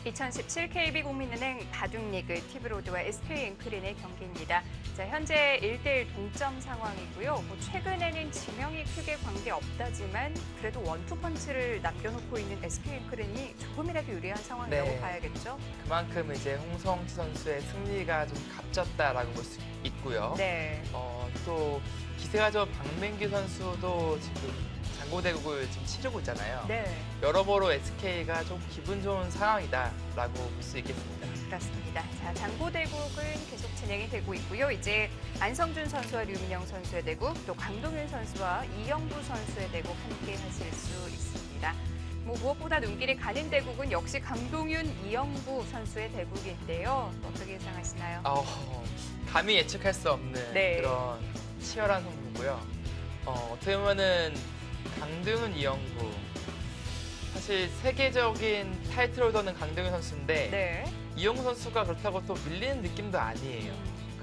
2017 KB국민은행 바둑리그 티브로드와 SK앵크린의 경기입니다. 자, 현재 1대1 동점 상황이고요. 최근에는 지명이 크게 관계없다지만 그래도 원투펀치를 남겨놓고 있는 SK앵크린이 조금이라도 유리한 상황이라고 네. 봐야겠죠? 그만큼 이제 홍성치 선수의 승리가 좀 값졌다라고 볼 수 있고요. 네. 또 기세가 좋은 박민규 선수도 지금 장고대국을 지금 치르고 있잖아요. 네. 여러모로 SK가 좀 기분 좋은 상황이다라고 볼 수 있겠습니다. 그렇습니다. 자, 장고대국은 계속 진행이 되고 있고요. 이제 안성준 선수와 류민영 선수의 대국, 또 강동윤 선수와 이영부 선수의 대국 함께 하실 수 있습니다. 무엇보다 눈길이 가는 대국은 역시 강동윤, 이영부 선수의 대국인데요. 어떻게 예상하시나요? 감히 예측할 수 없는 네. 그런 치열한 승부고요. 어떻게 보면은 강동윤, 이영부 사실 세계적인 타이틀홀더는 강동윤 선수인데 네. 이영부 선수가 그렇다고 또 밀리는 느낌도 아니에요.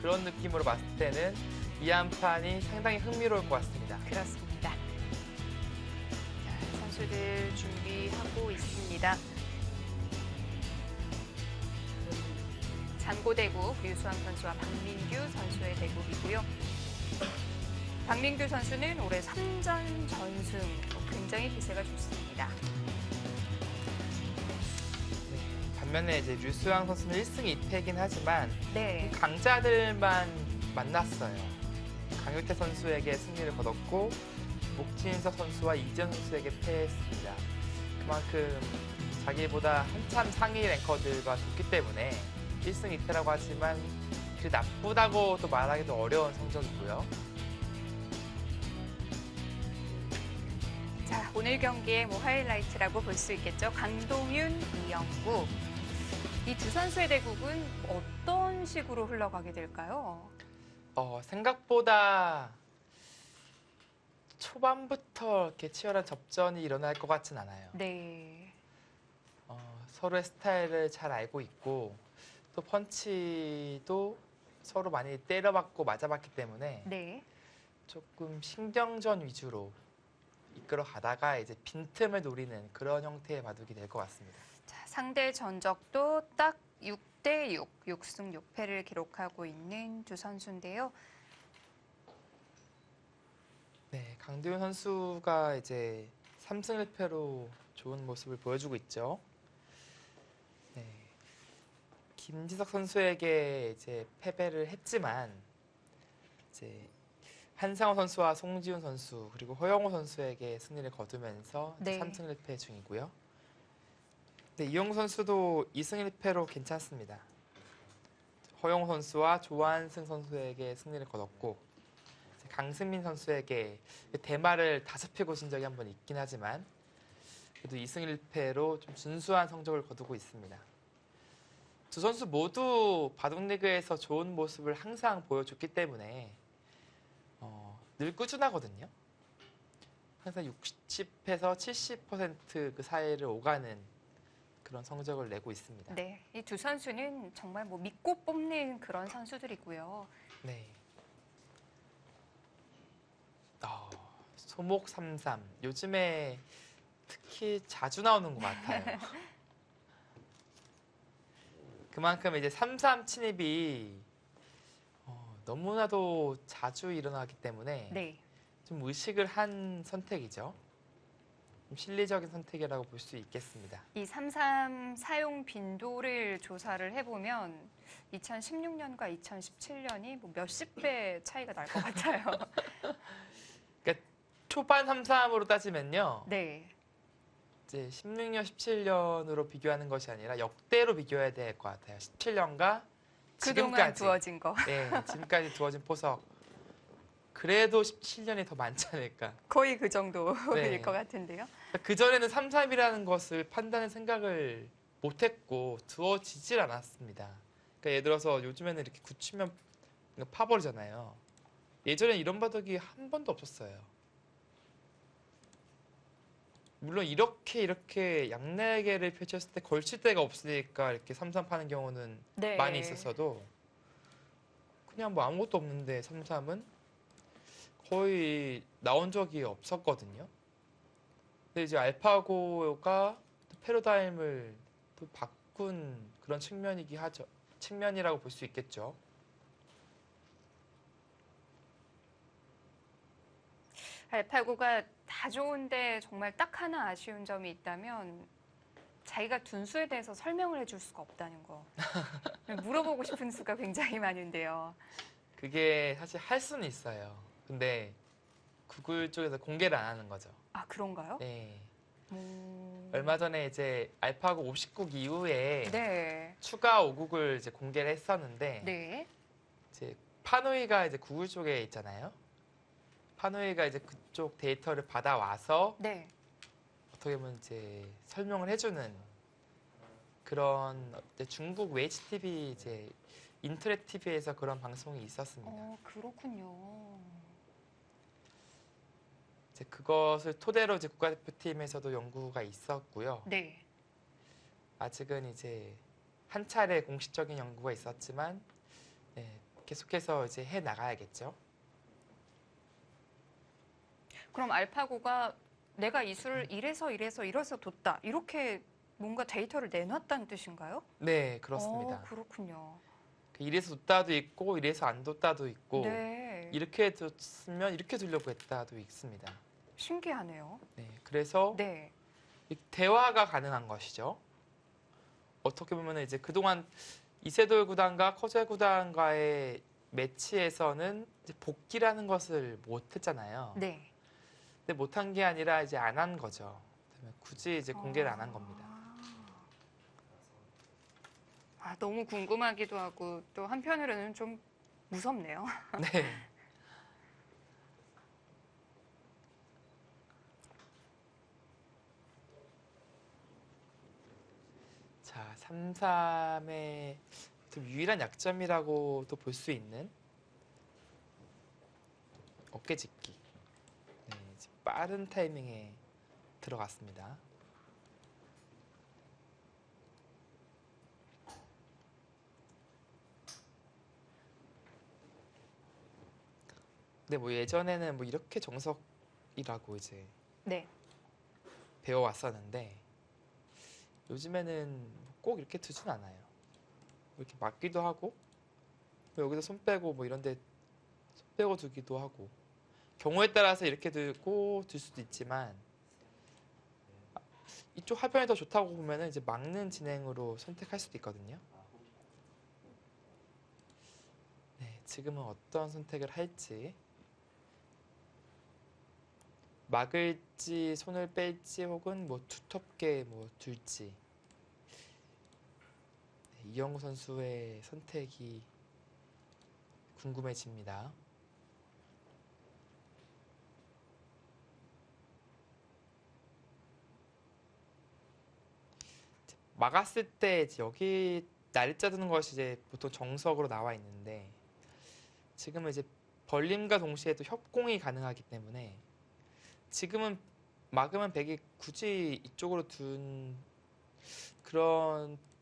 그런 느낌으로 봤을 때는 이 한 판이 상당히 흥미로울 것 같습니다. 그렇습니다. 자, 선수들 준비하고 있습니다. 장고대국 류수환 선수와 박민규 선수의 대국이고요. 박민규 선수는 올해 3전 전승, 굉장히 기세가 좋습니다. 반면에 이제 류수왕 선수는 1승 2패이긴 하지만 네. 강자들만 만났어요. 강효태 선수에게 승리를 거뒀고 목진석 선수와 이지현 선수에게 패했습니다. 그만큼 자기보다 한참 상위 랭커들과 좋기 때문에 1승 2패라고 하지만 그 나쁘다고 또 말하기도 어려운 성적이고요. 자, 오늘 경기의 하이라이트라고 볼 수 있겠죠. 강동윤, 이영구. 이 두 선수의 대국은 어떤 식으로 흘러가게 될까요? 생각보다 초반부터 이렇게 치열한 접전이 일어날 것 같진 않아요. 네. 서로의 스타일을 잘 알고 있고 또 펀치도 서로 많이 때려봤고 맞아봤기 때문에 네. 조금 신경전 위주로 이끌어 가다가 이제 빈틈을 노리는 그런 형태의 바둑이 될 것 같습니다. 자, 상대 전적도 딱 6대6, 6승 6패를 기록하고 있는 두 선수인데요. 네, 강도윤 선수가 이제 3승 1패로 좋은 모습을 보여주고 있죠. 네, 김지석 선수에게 이제 패배를 했지만 이제 한상호 선수와 송지훈 선수 그리고 허영호 선수에게 승리를 거두면서 네. 3승 1패 중이고요. 네, 이영구 선수도 2승 1패로 괜찮습니다. 허영호 선수와 조한승 선수에게 승리를 거뒀고 강승민 선수에게 대마를 5패 고신 적이 한 번 있긴 하지만 그래도 2승 1패로 좀 준수한 성적을 거두고 있습니다. 두 선수 모두 바둑리그에서 좋은 모습을 항상 보여줬기 때문에 늘 꾸준하거든요. 항상 60에서 70% 그 사이를 오가는 그런 성적을 내고 있습니다. 네, 이 두 선수는 정말 믿고 뽑는 그런 선수들이고요. 네. 소목 33 요즘에 특히 자주 나오는 것 같아요. 그만큼 이제 33 침입이 너무나도 자주 일어나기 때문에 네. 좀 의식을 한 선택이죠. 좀 실리적인 선택이라고 볼 수 있겠습니다. 이 33 사용 빈도를 조사를 해보면 2016년과 2017년이 몇십 배 차이가 날 것 같아요. 그러니까 초반 33으로 따지면요. 네. 이제 16년, 17년으로 비교하는 것이 아니라 역대로 비교해야 될 것 같아요. 17년과 그동안 지금까지. 두어진 거. 네, 지금까지 두어진 포석. 그래도 17년이 더 많지 않을까. 거의 그 정도일 네. 것 같은데요. 그전에는 3-3이라는 것을 판단할 생각을 못했고 두어지질 않았습니다. 그러니까 예를 들어서 요즘에는 이렇게 굳히면 파버리잖아요. 예전에 이런 바둑이 한 번도 없었어요. 물론 이렇게 양날개를 펼쳤을 때 걸칠 데가 없으니까 이렇게 3-3 파는 경우는 네. 많이 있었어도 그냥 아무것도 없는데 3-3은 거의 나온 적이 없었거든요. 근데 이제 알파고가 또 패러다임을 또 바꾼 그런 측면이기 하죠. 측면이라고 볼 수 있겠죠. 알파고가 다 좋은데 정말 딱 하나 아쉬운 점이 있다면 자기가 둔 수에 대해서 설명을 해줄 수가 없다는 거. 물어보고 싶은 수가 굉장히 많은데요. 그게 사실 할 수는 있어요. 근데 구글 쪽에서 공개를 안 하는 거죠. 아, 그런가요? 네. 얼마 전에 이제 알파고 59기 이후에 네. 추가 5국을 이제 공개를 했었는데 네. 이제 파노이가 이제 구글 쪽에 있잖아요. 파노이가 이제 그쪽 데이터를 받아와서 네. 어떻게 보면 이제 설명을 해주는 그런 이제 중국 웨이치 TV 이제 인터넷 TV에서 그런 방송이 있었습니다. 그렇군요. 이제 그것을 토대로 이제 국가대표팀에서도 연구가 있었고요. 네. 아직은 이제 한 차례 공식적인 연구가 있었지만 네, 계속해서 이제 해 나가야겠죠. 그럼 알파고가 내가 이 수를 이래서 뒀다. 이렇게 뭔가 데이터를 내놨다는 뜻인가요? 네, 그렇습니다. 그렇군요. 그 이래서 뒀다도 있고 이래서 안 뒀다도 있고 네. 이렇게 뒀으면 이렇게 두려고 했다도 있습니다. 신기하네요. 네, 그래서 네. 이 대화가 가능한 것이죠. 어떻게 보면 이제 그동안 이세돌 구단과 커제 구단과의 매치에서는 이제 복귀라는 것을 못했잖아요. 네. 근데 못한 게 아니라 이제 안 한 거죠. 그다음에 굳이 이제 공개를 안 한 겁니다. 너무 궁금하기도 하고 또 한편으로는 좀 무섭네요. 네. 자, 3-3의 좀 유일한 약점이라고도 볼 수 있는 어깨짓기. 네, 이제 빠른 타이밍에 들어갔습니다. 근데 뭐 예전에는 뭐 이렇게 정석이라고 이제 네. 배워왔었는데 요즘에는 꼭 이렇게 두진 않아요. 뭐 이렇게 맞기도 하고 뭐 여기서 손 빼고 뭐 이런데 손 빼고 두기도 하고 경우에 따라서 이렇게 두고 둘 수도 있지만 이쪽 화면이 더 좋다고 보면은 이제 막는 진행으로 선택할 수도 있거든요. 네, 지금은 어떤 선택을 할지 막을지 손을 뺄지 혹은 뭐 두텁게 뭐 둘지 네, 이영구 선수의 선택이 궁금해집니다. 막았을 때 이제 여기 날짜 두는 것이 이제 보통 정석으로 나와 있는데 지금은 이제 벌림과 동시에 또 협공이 가능하기 때문에 지금은 막으면 백이 굳이 이쪽으로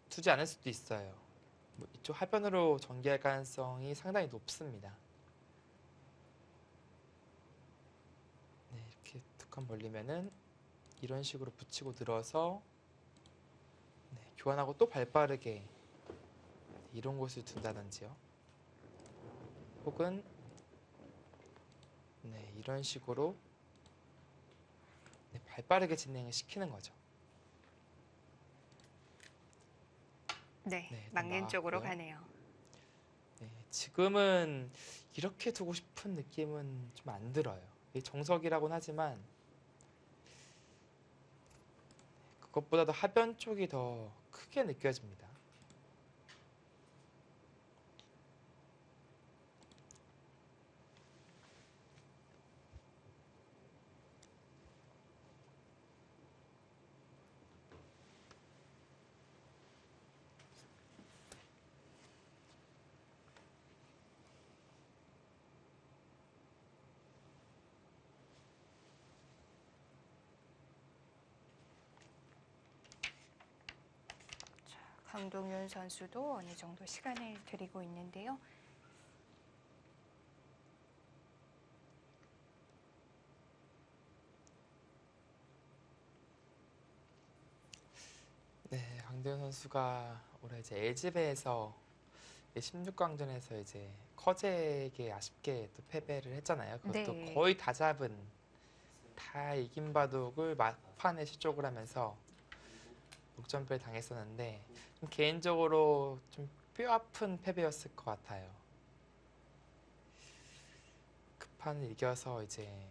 두지 않을 수도 있어요. 뭐 이쪽 하변으로 전개할 가능성이 상당히 높습니다. 네, 이렇게 툭 한 벌리면은 이런 식으로 붙이고 늘어서 네, 교환하고 또 발빠르게 이런 곳을 둔다든지요. 혹은 네, 이런 식으로 네, 발빠르게 진행을 시키는 거죠. 네. 네, 막는 쪽으로 나왔고요. 가네요. 네, 지금은 이렇게 두고 싶은 느낌은 좀 안 들어요. 이게 정석이라고는 하지만 그것보다도 하변 쪽이 더 크게 느껴집니다. 강동윤 선수도 어느 정도 시간을 드리고 있는데요. 네, 강도현 선수가 올해 이제 LG배에서 16강전에서 이제 커제에게 아쉽게 또 패배를 했잖아요. 그것도 네. 거의 다 잡은, 다 이긴 바둑을 막판에 실족을 하면서 역전패를 당했었는데 좀 개인적으로 좀 뼈아픈 패배였을 것 같아요. 그 판을 이겨서 이제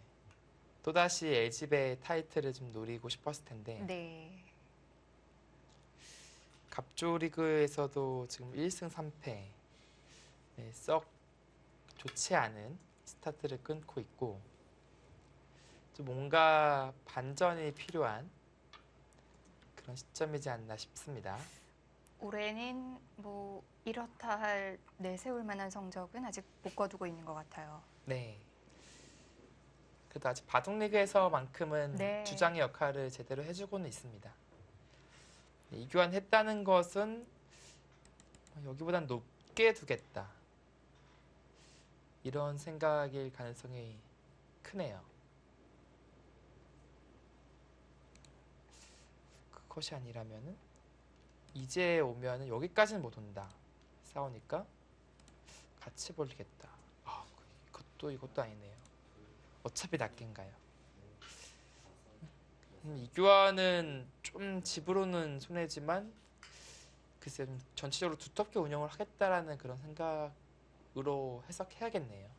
또다시 LG배 타이틀을 좀 노리고 싶었을 텐데 네. 갑조 리그에서도 지금 1승 3패, 네, 썩 좋지 않은 스타트를 끊고 있고 좀 뭔가 반전이 필요한 그런 시점이지 않나 싶습니다. 올해는 뭐 이렇다 할 내세울 만한 성적은 아직 못 거두고 있는 것 같아요. 네. 그래도 아직 바둑리그에서만큼은 네. 주장의 역할을 제대로 해주고는 있습니다. 네, 이교환했다는 것은 여기보단 높게 두겠다, 이런 생각일 가능성이 크네요. 그것이 아니라면은 이제 오면은 여기까지는 못 온다, 싸우니까 같이 벌리겠다. 아, 이것도 아니네요. 어차피 낚인가요? 이교환은 좀 집으로는 손해지만 글쎄 좀 전체적으로 두텁게 운영을 하겠다라는 그런 생각으로 해석해야겠네요.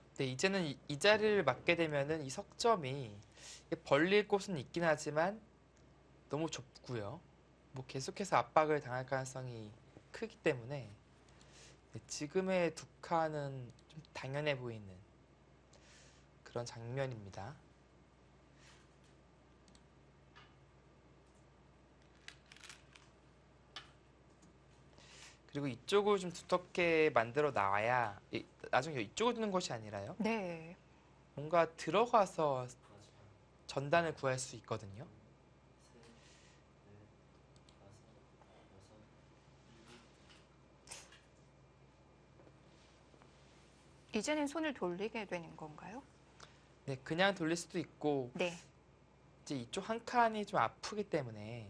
근데 이제는 이 자리를 맡게 되면은 이 석점이 벌릴 곳은 있긴 하지만 너무 좁고요. 뭐 계속해서 압박을 당할 가능성이 크기 때문에 지금의 두 칸은 좀 당연해 보이는 그런 장면입니다. 그리고 이쪽을 좀 두텁게 만들어 놔야 나중에 이쪽을 두는 것이 아니라요. 네. 뭔가 들어가서 전단을 구할 수 있거든요. 이제는 손을 돌리게 되는 건가요? 네, 그냥 돌릴 수도 있고 네. 이제 이쪽 한 칸이 좀 아프기 때문에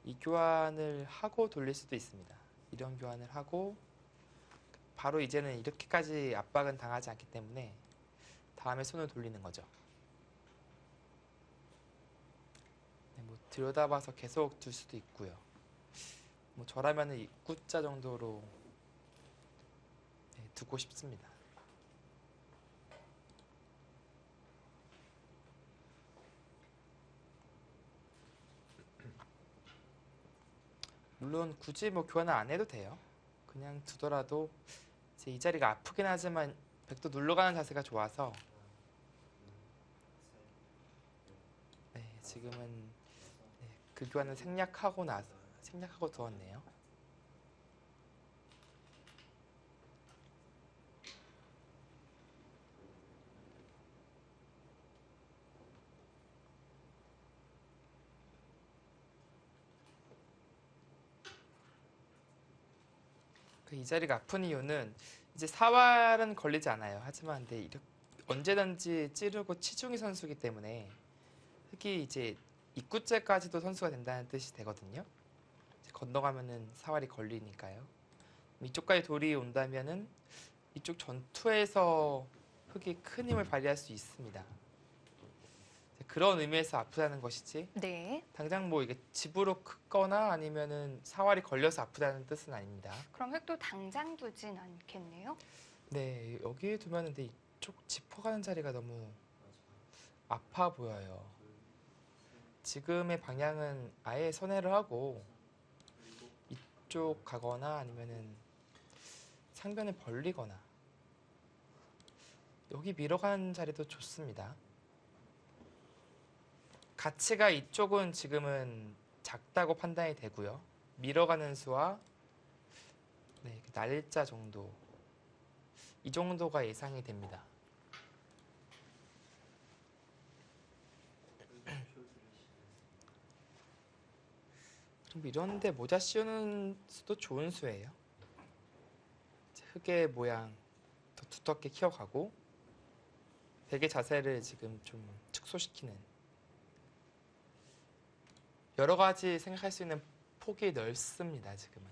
이 교환을 하고 돌릴 수도 있습니다. 이런 교환을 하고 바로 이제는 이렇게까지 압박은 당하지 않기 때문에 다음에 손을 돌리는 거죠. 네, 뭐 들여다봐서 계속 둘 수도 있고요. 뭐 저라면은 입구자 정도로 두고 싶습니다. 물론 굳이 뭐 교환을 안 해도 돼요. 그냥 두더라도 이제 이 자리가 아프긴 하지만 백도 눌러가는 자세가 좋아서 네, 지금은 그 교환을 생략하고 두었네요. 이 자리가 아픈 이유는 이제 사활은 걸리지 않아요. 하지만 근데 언제든지 찌르고 치중이 선수이기 때문에 흑이 이제 입구째까지도 선수가 된다는 뜻이 되거든요. 이제 건너가면은 사활이 걸리니까요. 이쪽까지 돌이 온다면은 이쪽 전투에서 흑이 큰 힘을 발휘할 수 있습니다. 그런 의미에서 아프다는 것이지 네. 당장 뭐 이게 집으로 크거나 아니면은 사활이 걸려서 아프다는 뜻은 아닙니다. 그럼 획도 당장 두진 않겠네요? 네, 여기에 두면 근데 이쪽 짚어가는 자리가 너무 아파 보여요. 지금의 방향은 아예 선회를 하고 이쪽 가거나 아니면은 상변을 벌리거나 여기 밀어가는 자리도 좋습니다. 가치가 이쪽은 지금은 작다고 판단이 되고요. 밀어가는 수와 날짜 정도, 이 정도가 예상이 됩니다. 그럼 이런데 모자 씌우는 수도 좋은 수예요. 흙의 모양 더 두텁게 키워가고 베개 자세를 지금 좀 축소시키는 여러 가지 생각할 수 있는 폭이 넓습니다. 지금은.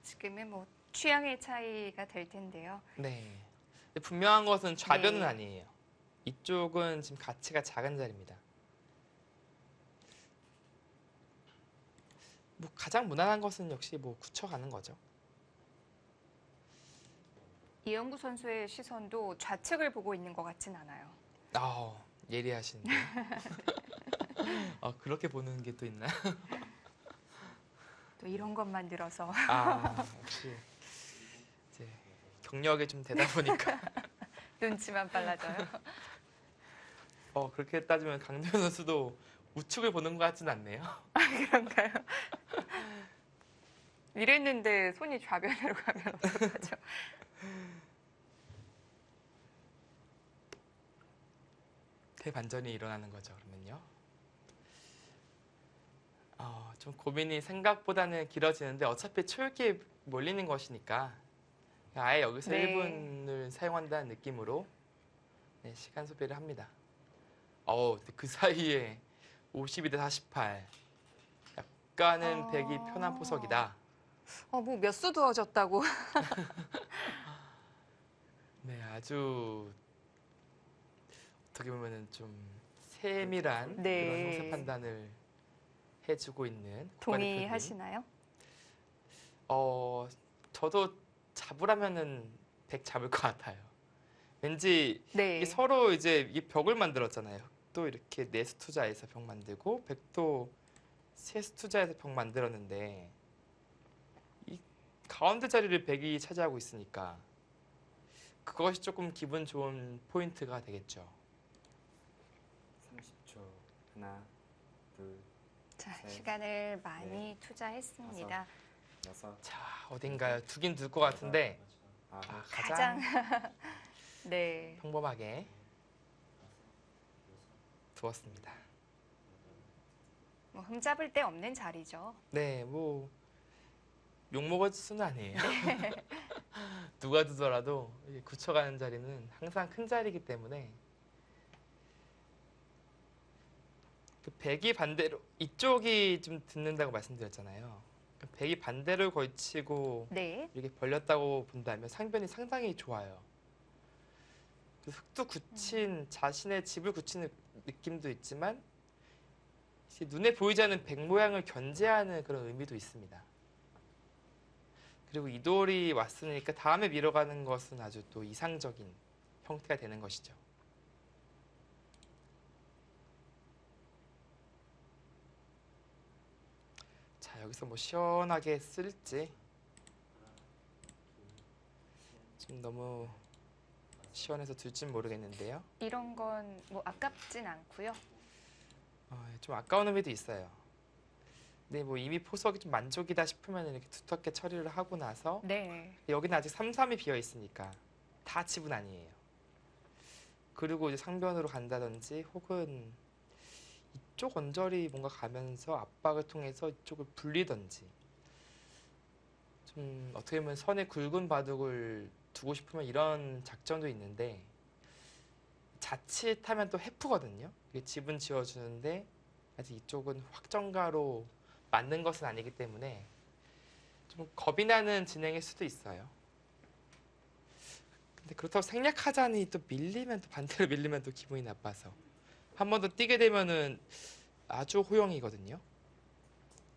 지금은 뭐 취향의 차이가 될 텐데요. 네. 근데 분명한 것은 좌변은 네. 아니에요. 이쪽은 지금 가치가 작은 자리입니다. 뭐 가장 무난한 것은 역시 뭐 굳혀가는 거죠. 이영구 선수의 시선도 좌측을 보고 있는 것 같진 않아요. 예리하신데. 그렇게 보는 게 또 있나요? 또 이런 것만 들어서 역시 이제 경력이 좀 되다 보니까 눈치만 빨라져요. 그렇게 따지면 강도현 선수도 우측을 보는 것 같진 않네요. 그런가요? 이랬는데 손이 좌변으로 가면 어떡하죠? 대반전이 일어나는 거죠. 그러면요. 좀 고민이 생각보다는 길어지는데 어차피 초읽기에 몰리는 것이니까 아예 여기서 네. 1분을 사용한다는 느낌으로 시간 소비를 합니다. 근데 그 사이에 52대 48 약간은 백이 편한 포석이다. 뭐 몇 수 두어졌다고. 네, 아주 어떻게 보면은 좀 세밀한 네. 그런 형세 판단을 해주고 있는 국가대표님. 동의하시나요? 저도 잡으라면은 100 잡을 것 같아요. 왠지 네. 이게 서로 이제 이게 벽을 만들었잖아요. 또 이렇게 네스 투자에서 벽 만들고 백도 세스 투자에서 벽 만들었는데 이 가운데 자리를 백이 차지하고 있으니까 그것이 조금 기분 좋은 포인트가 되겠죠. 30초. 하나, 둘, 자, 네. 시간을 많이 투자했습니다. 여섯. 자, 어딘가요? 두긴 둘 것 같은데 아홉. 가장 네. 평범하게 두었습니다. 뭐 흠잡을 데 없는 자리죠. 네, 뭐 욕먹을 수는 아니에요. 누가 두더라도 이게 굳혀가는 자리는 항상 큰 자리이기 때문에 그 백이 반대로 이쪽이 좀 듣는다고 말씀드렸잖아요. 백이 반대로 걸치고 네. 이렇게 벌렸다고 본다면 상변이 상당히 좋아요. 그 흙도 굳힌 자신의 집을 굳히는 느낌도 있지만 눈에 보이지 않는 백 모양을 견제하는 그런 의미도 있습니다. 그리고 이 돌이 왔으니까 다음에 밀어가는 것은 아주 또 이상적인 형태가 되는 것이죠. 자, 여기서 뭐 시원하게 쓸지 좀 너무 시원해서 둘진 모르겠는데요. 이런 건 뭐 아깝진 않고요. 좀 아까운 의미도 있어요. 근데 뭐 이미 포석이 좀 만족이다 싶으면 이렇게 두텁게 처리를 하고 나서 네. 여기는 아직 3-3이 비어 있으니까 다 집은 아니에요. 그리고 이제 상변으로 간다든지 혹은 이쪽 언저리 뭔가 가면서 압박을 통해서 이쪽을 불리든지 좀 어떻게 보면 선에 굵은 바둑을 두고 싶으면 이런 작전도 있는데 자칫하면 또 해프거든요. 이게 집은 지어주는데 아직 이쪽은 확정가로 맞는 것은 아니기 때문에 좀 겁이 나는 진행일 수도 있어요. 근데 그렇다고 생략하자니 또 밀리면 또 반대로 밀리면 또 기분이 나빠서 한 번 더 뛰게 되면은 아주 호영이거든요.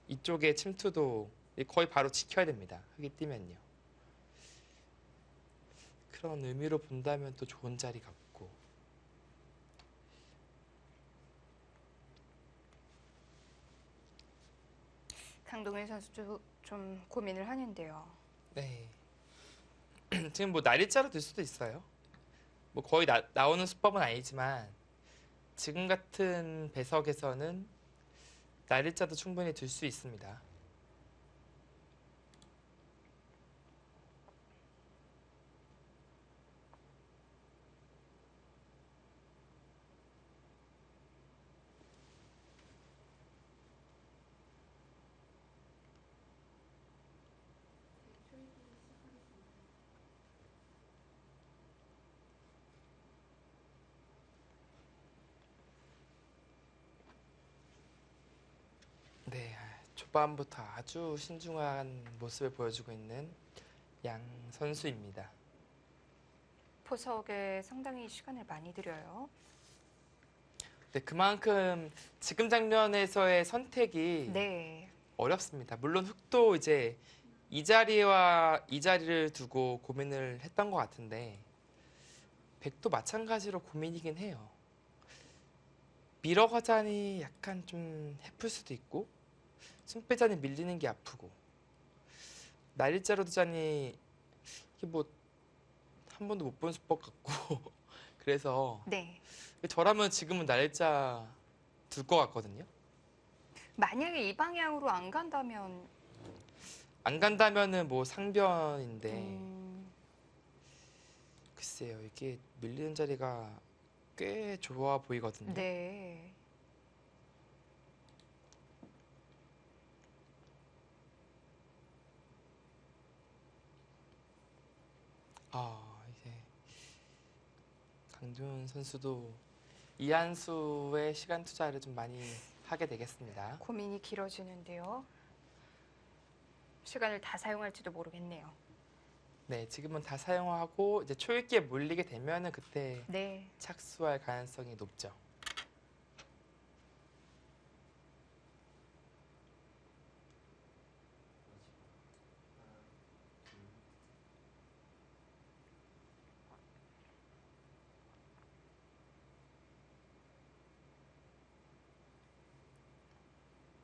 이쪽의 침투도 거의 바로 지켜야 됩니다. 흙이 뛰면요. 그런 의미로 본다면 또 좋은 자리 같고 강동현 선수도 좀 고민을 하는데요. 네. 지금 뭐 날일자로 들 수도 있어요. 뭐 거의 나오는 수법은 아니지만 지금 같은 배석에서는 날일자도 충분히 들 수 있습니다. 후반부터 아주 신중한 모습을 보여주고 있는 양 선수입니다. 포석에 상당히 시간을 많이 들여요. 네, 그만큼 지금 장면에서의 선택이 네. 어렵습니다. 물론 흑도 이제 이 자리와 이 자리를 두고 고민을 했던 것 같은데 백도 마찬가지로 고민이긴 해요. 밀어가자니 약간 좀 해플 수도 있고 손빼자니 밀리는 게 아프고 날일자로 두자니 이게 뭐 한 번도 못 본 수법 같고 그래서 네. 저라면 지금은 날일자 둘 것 같거든요. 만약에 이 방향으로 안 간다면 안 간다면은 뭐 상변인데 글쎄요, 이게 밀리는 자리가 꽤 좋아 보이거든요. 네. 이제 강준 선수도 이한수의 시간 투자를 좀 많이 하게 되겠습니다. 고민이 길어지는데요. 시간을 다 사용할지도 모르겠네요. 네, 지금은 다 사용하고 이제 초읽기에 몰리게 되면은 그때 네. 착수할 가능성이 높죠.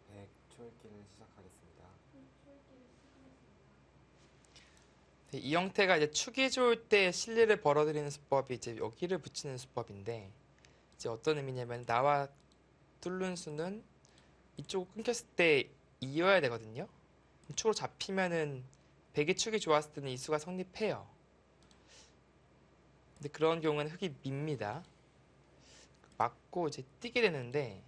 백 초읽기를 시작하겠습니다. 네, 이 형태가 이제 축이 좋을 때 실리를 벌어들이는 수법이 이제 여기를 붙이는 수법인데 이제 어떤 의미냐면 나와 뚫는 수는 이쪽으로 끊겼을 때 이어야 되거든요. 축으로 잡히면은 백이 축이 좋았을 때는 이 수가 성립해요. 근데 그런 경우는 흑이 밉니다. 맞고 이제 뛰게 되는데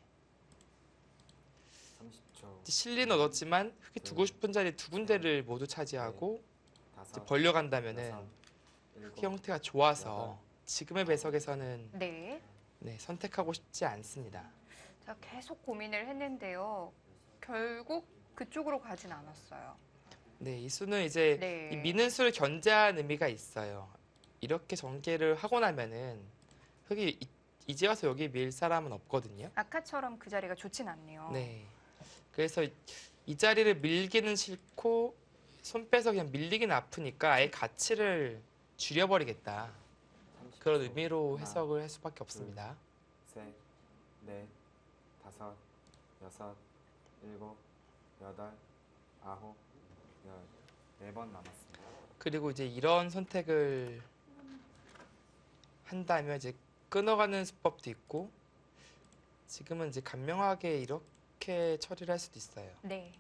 30초. 이제 실리는 얻었지만 흑이 두고 싶은 자리 두 군데를 모두 차지하고 이제 다섯, 벌려간다면은 여섯, 흑 일곱, 형태가 좋아서 지금의 배석에서는 네. 네, 선택하고 싶지 않습니다. 자, 계속 고민을 했는데요. 결국 그쪽으로 가진 않았어요. 네, 이 수는 이제 네. 이 미는 수를 견제한 의미가 있어요. 이렇게 전개를 하고 나면은 흑이 이제 와서 여기 밀 사람은 없거든요. 아까처럼 그 자리가 좋진 않네요. 네. 그래서 이 자리를 밀기는 싫고 손 빼서 그냥 밀리긴 아프니까 아예 가치를 줄여버리겠다. 30초. 그런 의미로 하나, 해석을 할 수밖에 없습니다. 셋, 넷, 다섯, 여섯, 일곱, 여덟, 아홉, 열. 4번 남았습니다. 그리고 이제 이런 선택을 한다면 이제 끊어가는 수법도 있고 지금은 이제 간명하게 이렇게 처리를 할 수도 있어요. 네.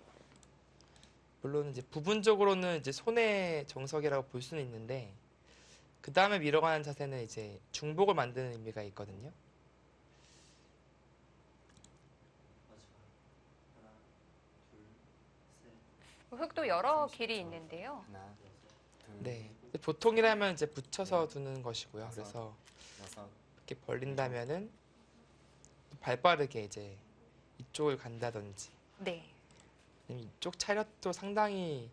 물론 이제 부분적으로는 이제 손의 정석이라고 볼 수는 있는데 그 다음에 밀어가는 자세는 이제 중복을 만드는 의미가 있거든요. 흑도 여러 길이 있는데요. 하나, 둘, 네. 보통이라면 이제 붙여서 두는 것이고요. 그래서 여섯, 이렇게 벌린다면은 발빠르게 이제 이쪽을 간다든지 네. 아니면 이쪽 차렷도 상당히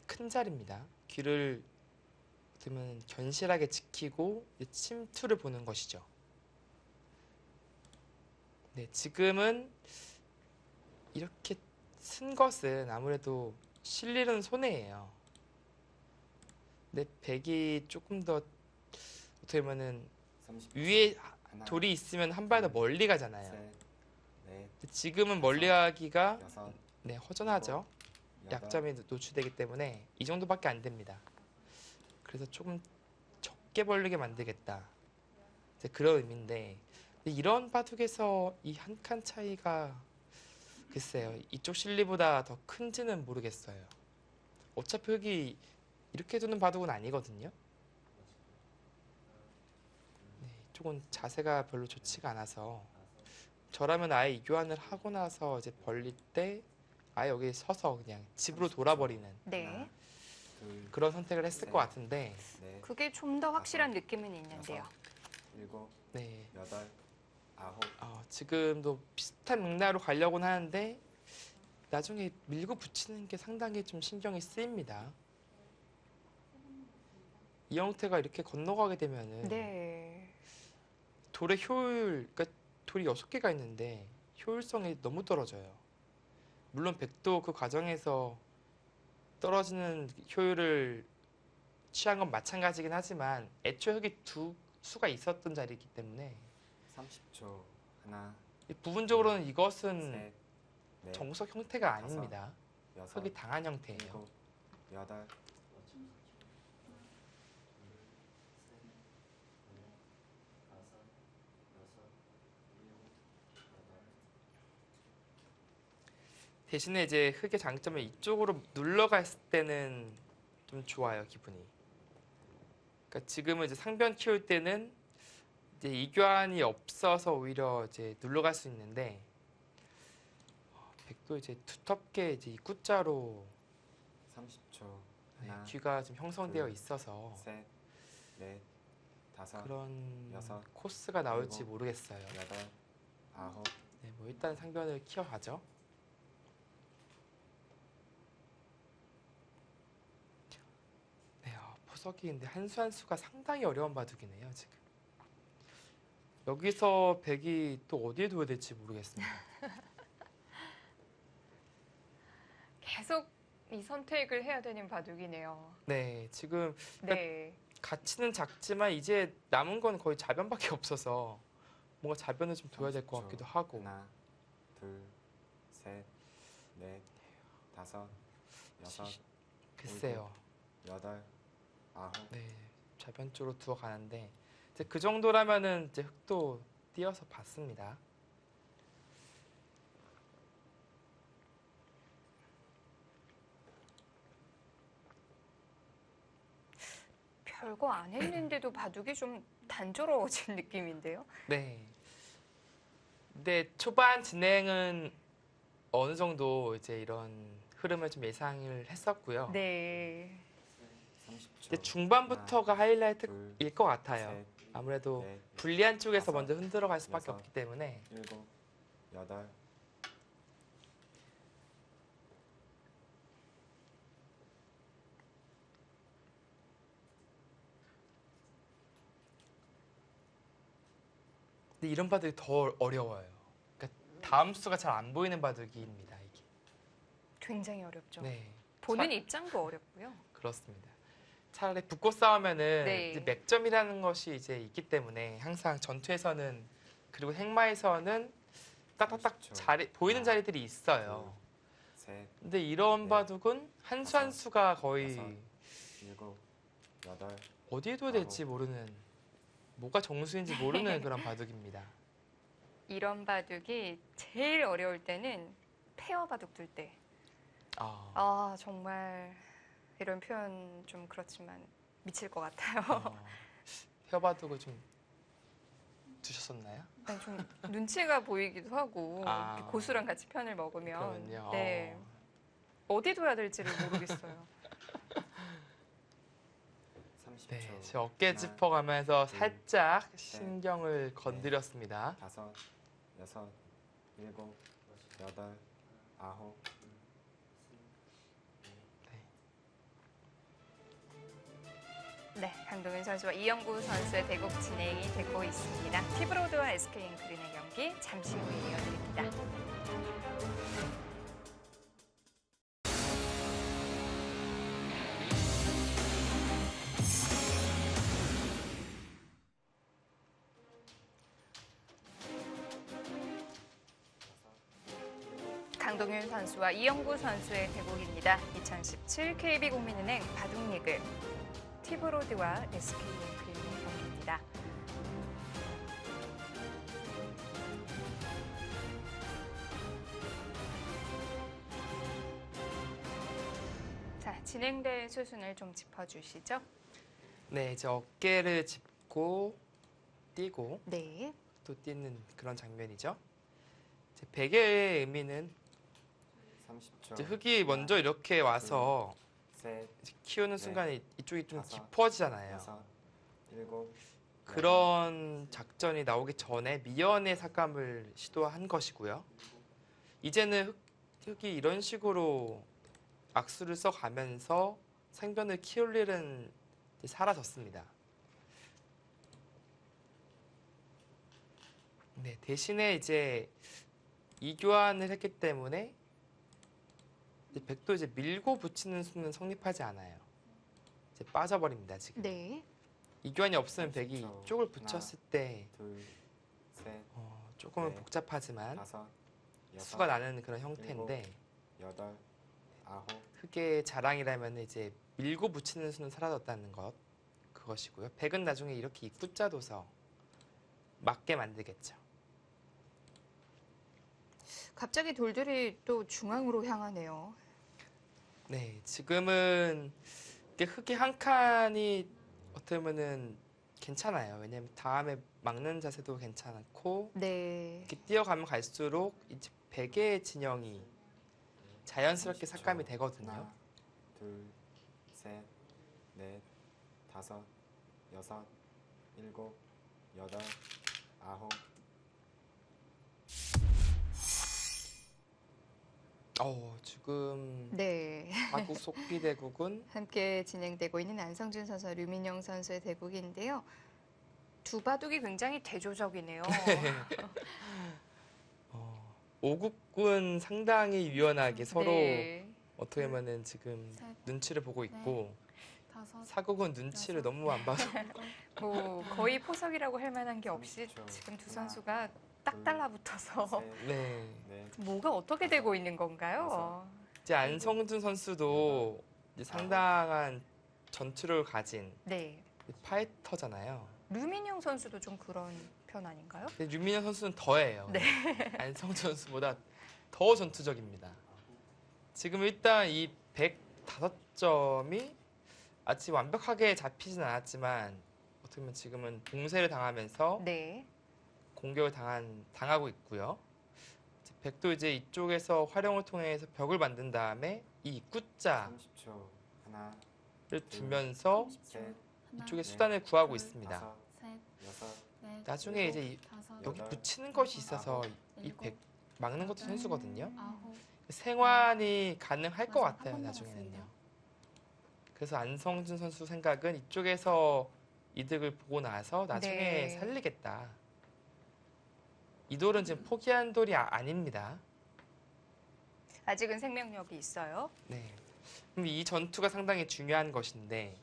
큰 자리입니다. 귀를 들면 견실하게 지키고 이제 침투를 보는 것이죠. 네, 지금은 이렇게 쓴 것은 아무래도 실리는 손해예요. 근데 백이 조금 더 어떻게 보면은 30초. 위에 하나, 돌이 있으면 한 발 더 멀리 가잖아요. 셋, 넷, 근데 지금은 멀리 가기가 여섯, 네, 허전하죠. 여덟, 약점이 노출되기 때문에 이 정도밖에 안 됩니다. 그래서 조금 적게 벌리게 만들겠다. 이제 그런 의미인데 근데 이런 바둑에서 이 한 칸 차이가 글쎄요. 이쪽 실리보다 더 큰지는 모르겠어요. 어차피 흑이 이렇게 두는 바둑은 아니거든요. 네, 이쪽은 자세가 별로 좋지가 않아서 저라면 아예 이 교환을 하고 나서 이제 벌릴 때 아예 여기 서서 그냥 집으로 돌아버리는 네. 하나, 둘, 그런 선택을 했을 것 같은데 넷, 그게 좀 더 확실한 느낌은 있는데요. 일곱, 네, 여덟, 아홉, 지금도 비슷한 맥락으로 가려고는 하는데 나중에 밀고 붙이는 게 상당히 좀 신경이 쓰입니다. 이 형태가 이렇게 건너가게 되면은 네. 돌의 효율, 그러니까 돌이 6개가 있는데 효율성이 너무 떨어져요. 물론 백도 그 과정에서 떨어지는 효율을 취한 건 마찬가지긴 하지만 애초에 흙이 두 수가 있었던 자리이기 때문에 30초. 하나, 부분적으로는 이것은 셋, 넷, 정석 형태가 다섯, 아닙니다. 여섯, 흙이 당한 형태예요. 일곱, 여덟, 대신에 이제 흙의 장점은 이쪽으로 눌러갔을 때는 좀 좋아요, 기분이. 그러니까 지금은 이제 상변 키울 때는 이제 이교환이 없어서 오히려 이제 눌러갈 수 있는데 백도 이제 두텁게 이제 입구자로 30초. 네, 하나, 귀가 좀 형성되어 둘, 있어서 셋, 넷, 다섯, 그런 여섯, 코스가 나올지 일곱, 모르겠어요. 여덟, 아홉, 네, 뭐 일단 상변을 키워가죠. 네, 포석이 근데 한 수 한 수가 상당히 어려운 바둑이네요, 지금. 여기서 백이 또 어디에 둬야 될지 모르겠습니다. 계속 이 선택을 해야 되는 바둑이네요. 네, 지금 네. 가치는 작지만 이제 남은 건 거의 자변밖에 없어서 뭔가 자변을 좀 둬야 될 것 30초. 같기도 하고. 하나, 둘, 셋, 넷, 다섯, 여섯, 글쎄요. 여덟, 아홉, 네, 자변 쪽으로 두어 가는데 이제 그 정도라면은 이제 흙도 띄어서 봤습니다. 별거 안 했는데도 바둑이 좀 단조로워진 느낌인데요. 네. 근데 초반 진행은 어느 정도 이제 이런 흐름을 좀 예상을 했었고요. 네. 30초. 이제 중반부터가 하이라이트일 둘, 것 같아요. 셋, 아무래도 넷, 불리한 쪽에서 다섯, 먼저 흔들어 갈 수밖에 여섯. 없기 때문에 일곱, 여덟, 근데 이런 바둑이 더 어려워요. 그러니까 다음 수가 잘 안 보이는 바둑입니다, 이게. 굉장히 어렵죠. 네, 보는 입장도 어렵고요. 그렇습니다. 차라리 붙고 싸우면은 네. 이제 맥점이라는 것이 이제 있기 때문에 항상 전투에서는 그리고 행마에서는 딱딱딱 30초. 자리 보이는 하나, 자리들이 있어요. 셋, 근데 이런 넷, 바둑은 한 수 한 다섯, 수가 거의 여섯. 일곱, 여덟, 어디에 둬야 될지 모르는 뭐가 정수인지 모르는 그런 바둑입니다. 이런 바둑이 제일 어려울 때는 페어 바둑 둘 때. 아, 아, 정말 이런 표현 좀 그렇지만 미칠 것 같아요. 페어 바둑을 좀 두셨었나요? 아니, 좀 눈치가 보이기도 하고 아. 이렇게 고수랑 같이 편을 먹으면 그러면요. 네. 어디 둬야 될지를 모르겠어요. 30초. 네, 제 어깨 하나, 짚어가면서 둘, 살짝 셋, 신경을 건드렸습니다. 다섯, 여섯, 일곱, 여덟, 아홉, 네, 강동윤 선수와 이영구 선수의 대국 진행이 되고 있습니다. 티브로드와 SK인크린의 경기 잠시 후에 이어드립니다. 강동윤 선수와 이영구 선수의 대국입니다. 2017 KB국민은행 바둑리그 티브로드와 SK인크린의 경기입니다. 자, 진행될 수순을 좀 짚어주시죠. 네, 이제 어깨를 짚고 뛰고 네. 또 뛰는 그런 장면이죠. 이제 베개의 의미는 30초. 이제 흙이 먼저 이렇게 와서 셋, 이제 키우는 넷, 순간에 이쪽이 좀 다섯, 깊어지잖아요. 여섯, 일곱, 그런 작전이 나오기 전에 미연의 삭감을 시도한 것이고요. 이제는 흑이 이런 식으로 악수를 써가면서 생존을 키울 일은 이제 사라졌습니다. 네, 대신에 이제 이교환을 했기 때문에 이제 백도 이제 밀고 붙이는 수는 성립하지 않아요. 이제 빠져버립니다 지금. 네. 이교환이 없으면 백이 그렇죠. 쪽을 붙였을 때 둘, 셋, 조금은 네. 복잡하지만 다섯, 수가 여섯, 나는 그런 형태인데 여덟, 아홉, 흑의 자랑이라면 이제 밀고 붙이는 수는 사라졌다는 것 그것이고요. 백은 나중에 이렇게 입구자 둬서 맞게 만들겠죠. 갑자기 돌들이 또 중앙으로 향하네요. 네, 지금은 이게 흑의 한 칸이 어떻게 보면은 괜찮아요. 왜냐면 다음에 막는 자세도 괜찮고 네. 이렇게 뛰어가면 갈수록 이제 백의 진영이 자연스럽게 삭감이 되거든요. 하나, 둘, 셋, 넷, 다섯, 여섯, 일곱, 여덟, 아홉, 지금 네. 사국 속기 대국은 함께 진행되고 있는 안성준 선수와 류민영 선수의 대국인데요. 두 바둑이 굉장히 대조적이네요. 오국군 상당히 유연하게 서로 네. 어떻게 보면은 지금 셋, 눈치를 보고 있고 다섯, 사국은 눈치를 너무 안 봐서 뭐 거의 포석이라고 할 만한 게 없이 30초. 지금 두 하나, 선수가 딱 달라붙어서 셋, 네. 넷, 뭐가 어떻게 되고 있는 건가요? 이제 안성준 선수도 이제 상당한 전투력을 가진 네. 파이터잖아요. 류민영 선수도 좀 그런 편 아닌가요? 근데 유민현 선수는 더해요. 네. 안성준 선수보다 더 전투적입니다. 지금 일단 이 105점이 아직 완벽하게 잡히진 않았지만 어떻게 보면 지금은 봉쇄를 당하면서 네. 공격을 당하고 있고요. 이제 백도 이제 이쪽에서 활용을 통해서 벽을 만든 다음에 이 입구자를 30초. 하나, 두면서 셋, 이쪽에 넷, 수단을 구하고 다섯, 있습니다. 셋, 여섯, 넷, 나중에 이제 다섯, 여기 여덟, 붙이는 것이 있어서 이 일곱, 백 막는 것도 선수거든요. 아홉. 생환이 가능할 것 맞아, 같아요 한번 나중에는요. 남았습니다. 그래서 안성준 선수 생각은 이쪽에서 이득을 보고 나서 나중에 네. 살리겠다. 이 돌은 지금 포기한 돌이 아닙니다. 아직은 생명력이 있어요. 네. 그럼 이 전투가 상당히 중요한 것인데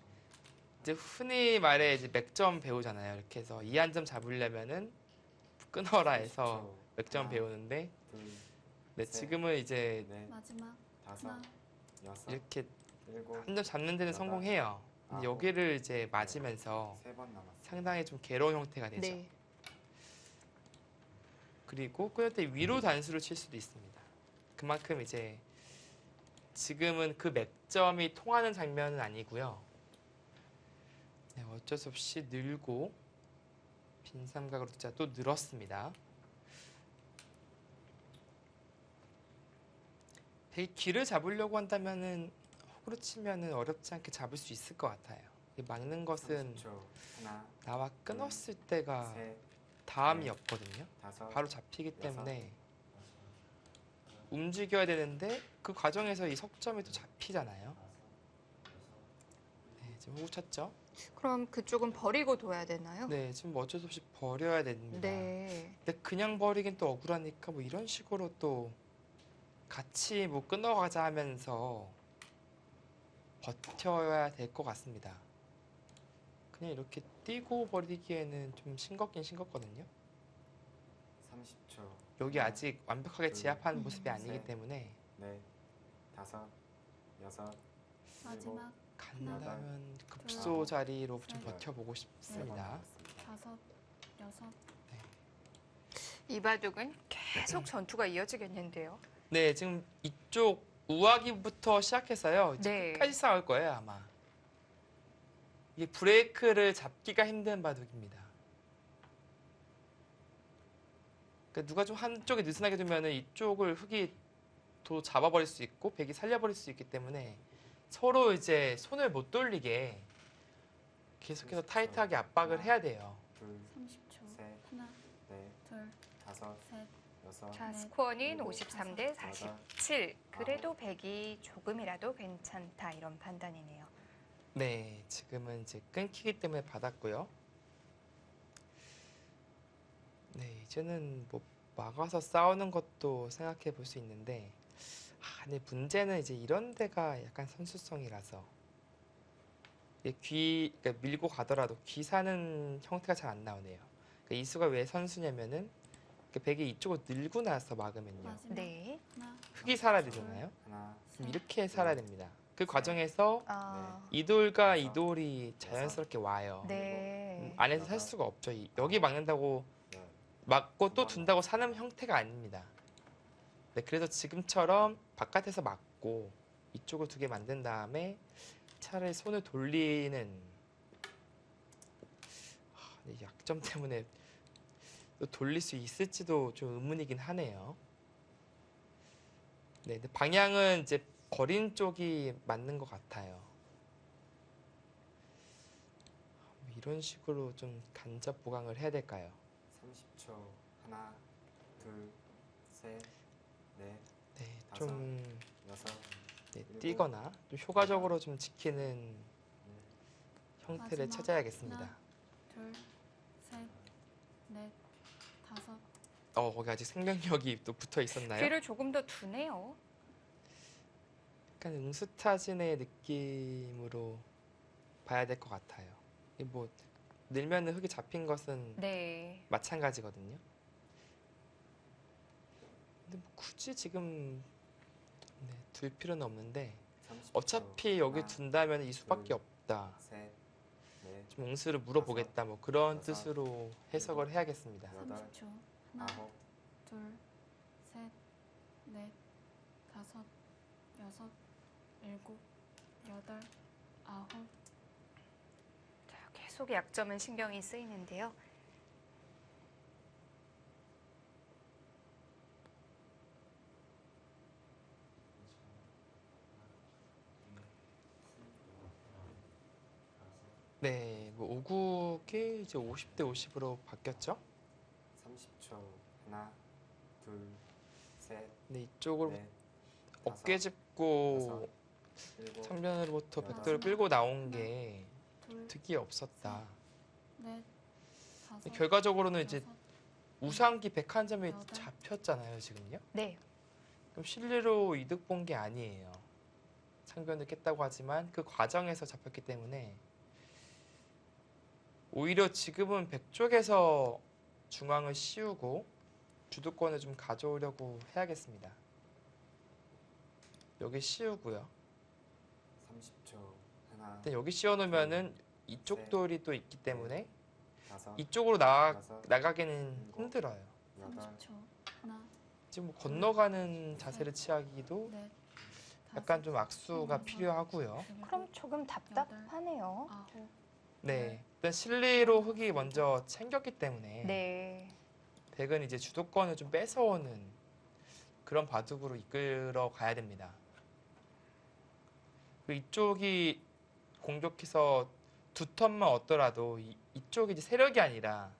이제 흔히 말해 이제 맥점 배우잖아요. 이렇게 해서 이 한 점 잡으려면은 끊어라 해서 30초. 맥점 하나, 배우는데 둘, 네, 셋, 지금은 이제 넷, 마지막 다섯, 하나, 여섯, 이렇게 일곱, 한 점 잡는 데는 여덟, 성공해요. 근데 아홉, 여기를 이제 맞으면서 세 번 남았어요. 상당히 좀 괴로운 형태가 되죠. 네. 그리고 끊을 때 위로 단수를 칠 수도 있습니다. 그만큼 이제 지금은 그 맥점이 통하는 장면은 아니고요. 네, 어쩔 수 없이 늘고 빈 삼각으로 진짜 또 늘었습니다. 되게 길을 잡으려고 한다면은 호구로 치면은 어렵지 않게 잡을 수 있을 것 같아요. 이 막는 것은 30초. 하나, 나와 끊었을 때가 셋, 다음이 넷, 없거든요. 다섯, 바로 잡히기 여섯. 때문에 움직여야 되는데 그 과정에서 이 석점이 또 잡히잖아요. 네, 지금 호구 쳤죠? 그럼 그쪽은 버리고 둬야 되나요? 네, 지금 뭐 어쩔 수 없이 버려야 됩니다. 네. 근데 그냥 버리긴 또 억울하니까 뭐 이런 식으로 또 같이 뭐 끊어가자 하면서 버텨야 될 것 같습니다. 그냥 이렇게 뛰고 버리기에는 좀 싱겁긴 싱겁거든요. 30초. 여기 하나, 아직 완벽하게 둘, 제압하는 모습이 아니기 셋. 때문에 넷, 다섯, 여섯, 마지막 간다면 급소 자리로 좀 셋. 버텨보고 세번 싶습니다. 남았습니다. 다섯, 여섯. 이 바둑은 계속 전투가 이어지겠는데요. 네, 지금 이쪽 우아기부터 시작해서요. 이제 네. 끝까지 싸울 거예요, 아마. 이게 브레이크를 잡기가 힘든 바둑입니다. 그러니까 누가 좀 한쪽에 느슨하게 두면은 이쪽을 흑이 도 잡아버릴 수 있고 백이 살려버릴 수 있기 때문에 서로 이제 손을 못 돌리게 계속해서 타이트하게 압박을 해야 돼요. 둘, 30초. 셋, 하나, 넷, 둘, 다섯, 셋, 여섯, 자, 네. 스코어는 일곱, 53 대 여덟, 47. 그래도 100이 조금이라도 괜찮다 이런 판단이네요. 네, 지금은 이제 끊기기 때문에 받았고요. 네, 이제는 뭐 막아서 싸우는 것도 생각해 볼 수 있는데, 근데 문제는 이제 이런 데가 약간 선수성이라서 이게 그러니까 밀고 가더라도 귀 사는 형태가 잘 안 나오네요. 그러니까 이수가 왜 선수냐면은 백이 이쪽으로 늘고 나서 막으면요, 마지막 네. 하나, 흙이 살아야 되잖아요. 하나, 그럼 셋, 이렇게 살아야 됩니다. 그 과정에서 아, 이돌과 여섯, 이돌이 자연스럽게 와요. 네. 안에서 살 수가 없죠. 여기 막는다고 열, 막고 또 둔다고 사는 형태가 아닙니다. 네, 그래서 지금처럼 바깥에서 막고 이쪽을 두 개 만든 다음에 차라리 손을 돌리는 이 약점 때문에 또 돌릴 수 있을지도 좀 의문이긴 하네요. 네, 근데 방향은 이제 거린 쪽이 맞는 것 같아요. 이런 식으로 좀 간접 보강을 해야 될까요? 30초. 하나, 둘, 셋, 넷, 네, 다섯, 좀 여섯, 네, 일곱, 뛰거나 좀 효과적으로 좀 지키는 형태를 마지막 찾아야겠습니다. 하나, 둘, 셋, 넷, 다섯. 거기 아직 생명력이 또 붙어 있었나요? 귀를 조금 더 두네요. 약간 응수타진의 느낌으로 봐야 될 것 같아요. 이게 뭐 늘면은 흙이 잡힌 것은 네. 마찬가지거든요. 근데 뭐 굳이 지금 둘 필요는 없는데 30초. 어차피 여기 하나, 둔다면 이 수밖에 둘, 없다. 셋, 넷, 좀 응수를 물어보겠다. 뭐 그런 여섯, 뜻으로 해석을 해야겠습니다. 여덟, 30초. 하나, 아홉, 둘, 셋, 넷, 다섯, 여섯, 일곱, 여덟, 아홉. 자, 계속 약점은 신경이 쓰이는데요. 네, 뭐 오국이 이제 50대 50으로 바뀌었죠. 30초. 하나, 둘, 셋, 근데 이쪽으로 넷, 어깨 다섯, 짚고 여섯, 일곱, 창변으로부터 여덟, 백도를 끌고 나온 게 둘, 득이 없었다. 넷, 다섯, 결과적으로는 이제 여섯, 우상기 101점이 여덟. 잡혔잖아요, 지금요. 네. 그럼 실리로 이득 본 게 아니에요. 창변을 깼다고 하지만 그 과정에서 잡혔기 때문에 오히려 지금은 백쪽에서 중앙을 씌우고 주도권을 좀 가져오려고 해야겠습니다. 여기 씌우고요. 30초. 하나, 근데 여기 씌워놓으면은 이쪽 돌이 또 있기 때문에 다섯, 이쪽으로 여섯, 나가기는 일곱, 힘들어요. 여덟, 30초. 하나, 지금 뭐 건너가는 자세를 취하기도 넷, 약간 다섯, 좀 악수가 여섯, 필요하고요. 일곱, 그럼 조금 답답하네요. 아홉. 네, 일단 실리로 흙이 먼저 챙겼기 때문에 네. 백은 이제 주도권을 좀 뺏어오는 그런 바둑으로 이끌어 가야 됩니다. 그리고 이쪽이 공격해서 두 턴만 얻더라도 이쪽이 이제 세력이 아니라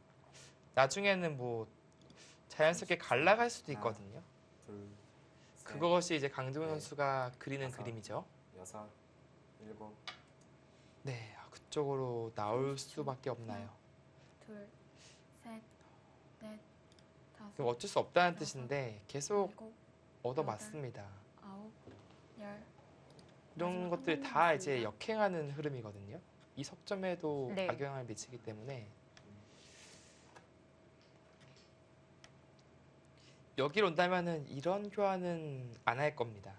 나중에는 뭐 자연스럽게 갈라갈 수도 있거든요. 둘, 셋, 그것이 이제 강동현 넷, 선수가 그리는 다섯. 그림이죠. 여섯, 일곱, 네, 그쪽으로 나올 수밖에 없나요. 둘, 셋, 넷, 다섯, 그럼 어쩔 수 없다는 여섯, 뜻인데 계속 일곱, 얻어 여덟. 맞습니다. 아홉, 열. 이런 마지막 것들이 한 다 번만 이제 있습니다. 역행하는 흐름이거든요. 이 석점에도 네. 악영향을 미치기 때문에 여기로 온다면은 이런 교환은 안 할 겁니다.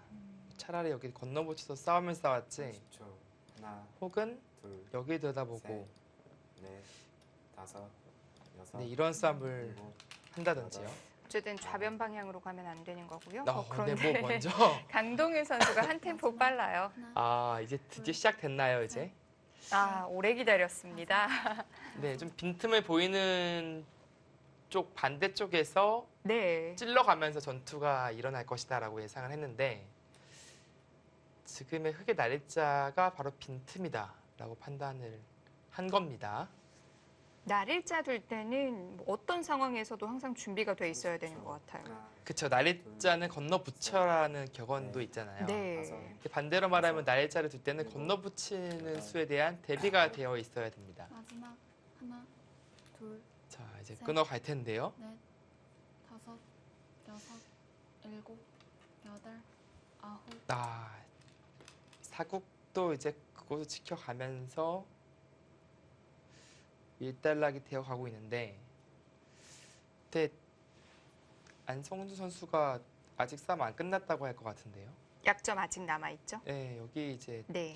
차라리 여기 건너붙여서 싸우면 싸웠지 30초. 하나, 혹은 둘, 여기 들여다보고 넷, 다섯, 여섯, 네, 이런 싸움을 일곱, 한다든지요. 어쨌든 좌변 방향으로 가면 안 되는 거고요. 근데 그런데 뭐 먼저 강동윤 선수가 한 템포 빨라요. 하나, 이제 드디어 시작됐나요 이제? 오래 기다렸습니다. 네, 좀 빈틈을 보이는 쪽 반대쪽에서 네. 찔러가면서 전투가 일어날 것이다라고 예상을 했는데 지금의 흙의 날짜가 바로 빈틈이다라고 판단을 한 겁니다. 날일자 둘 때는 뭐 어떤 상황에서도 항상 준비가 돼 있어야 되는 것 같아요. 하나, 그쵸. 날일자는 건너붙여라는 격언도 네. 있잖아요. 네. 반대로 말하면 날일자를 둘 때는 건너붙이는 수에 대한 대비가 되어 있어야 됩니다. 마지막 하나, 둘, 자, 이제 셋. 끊어 갈 텐데요. 넷, 다섯, 여섯, 일곱, 여덟, 아홉. 사국도 이제 그것을 지켜가면서 일단락이 되어 가고 있는데, 근데 안성준 선수가 아직 싸움 안 끝났다고 할 것 같은데요. 약점 아직 남아 있죠? 네, 여기 이제 네.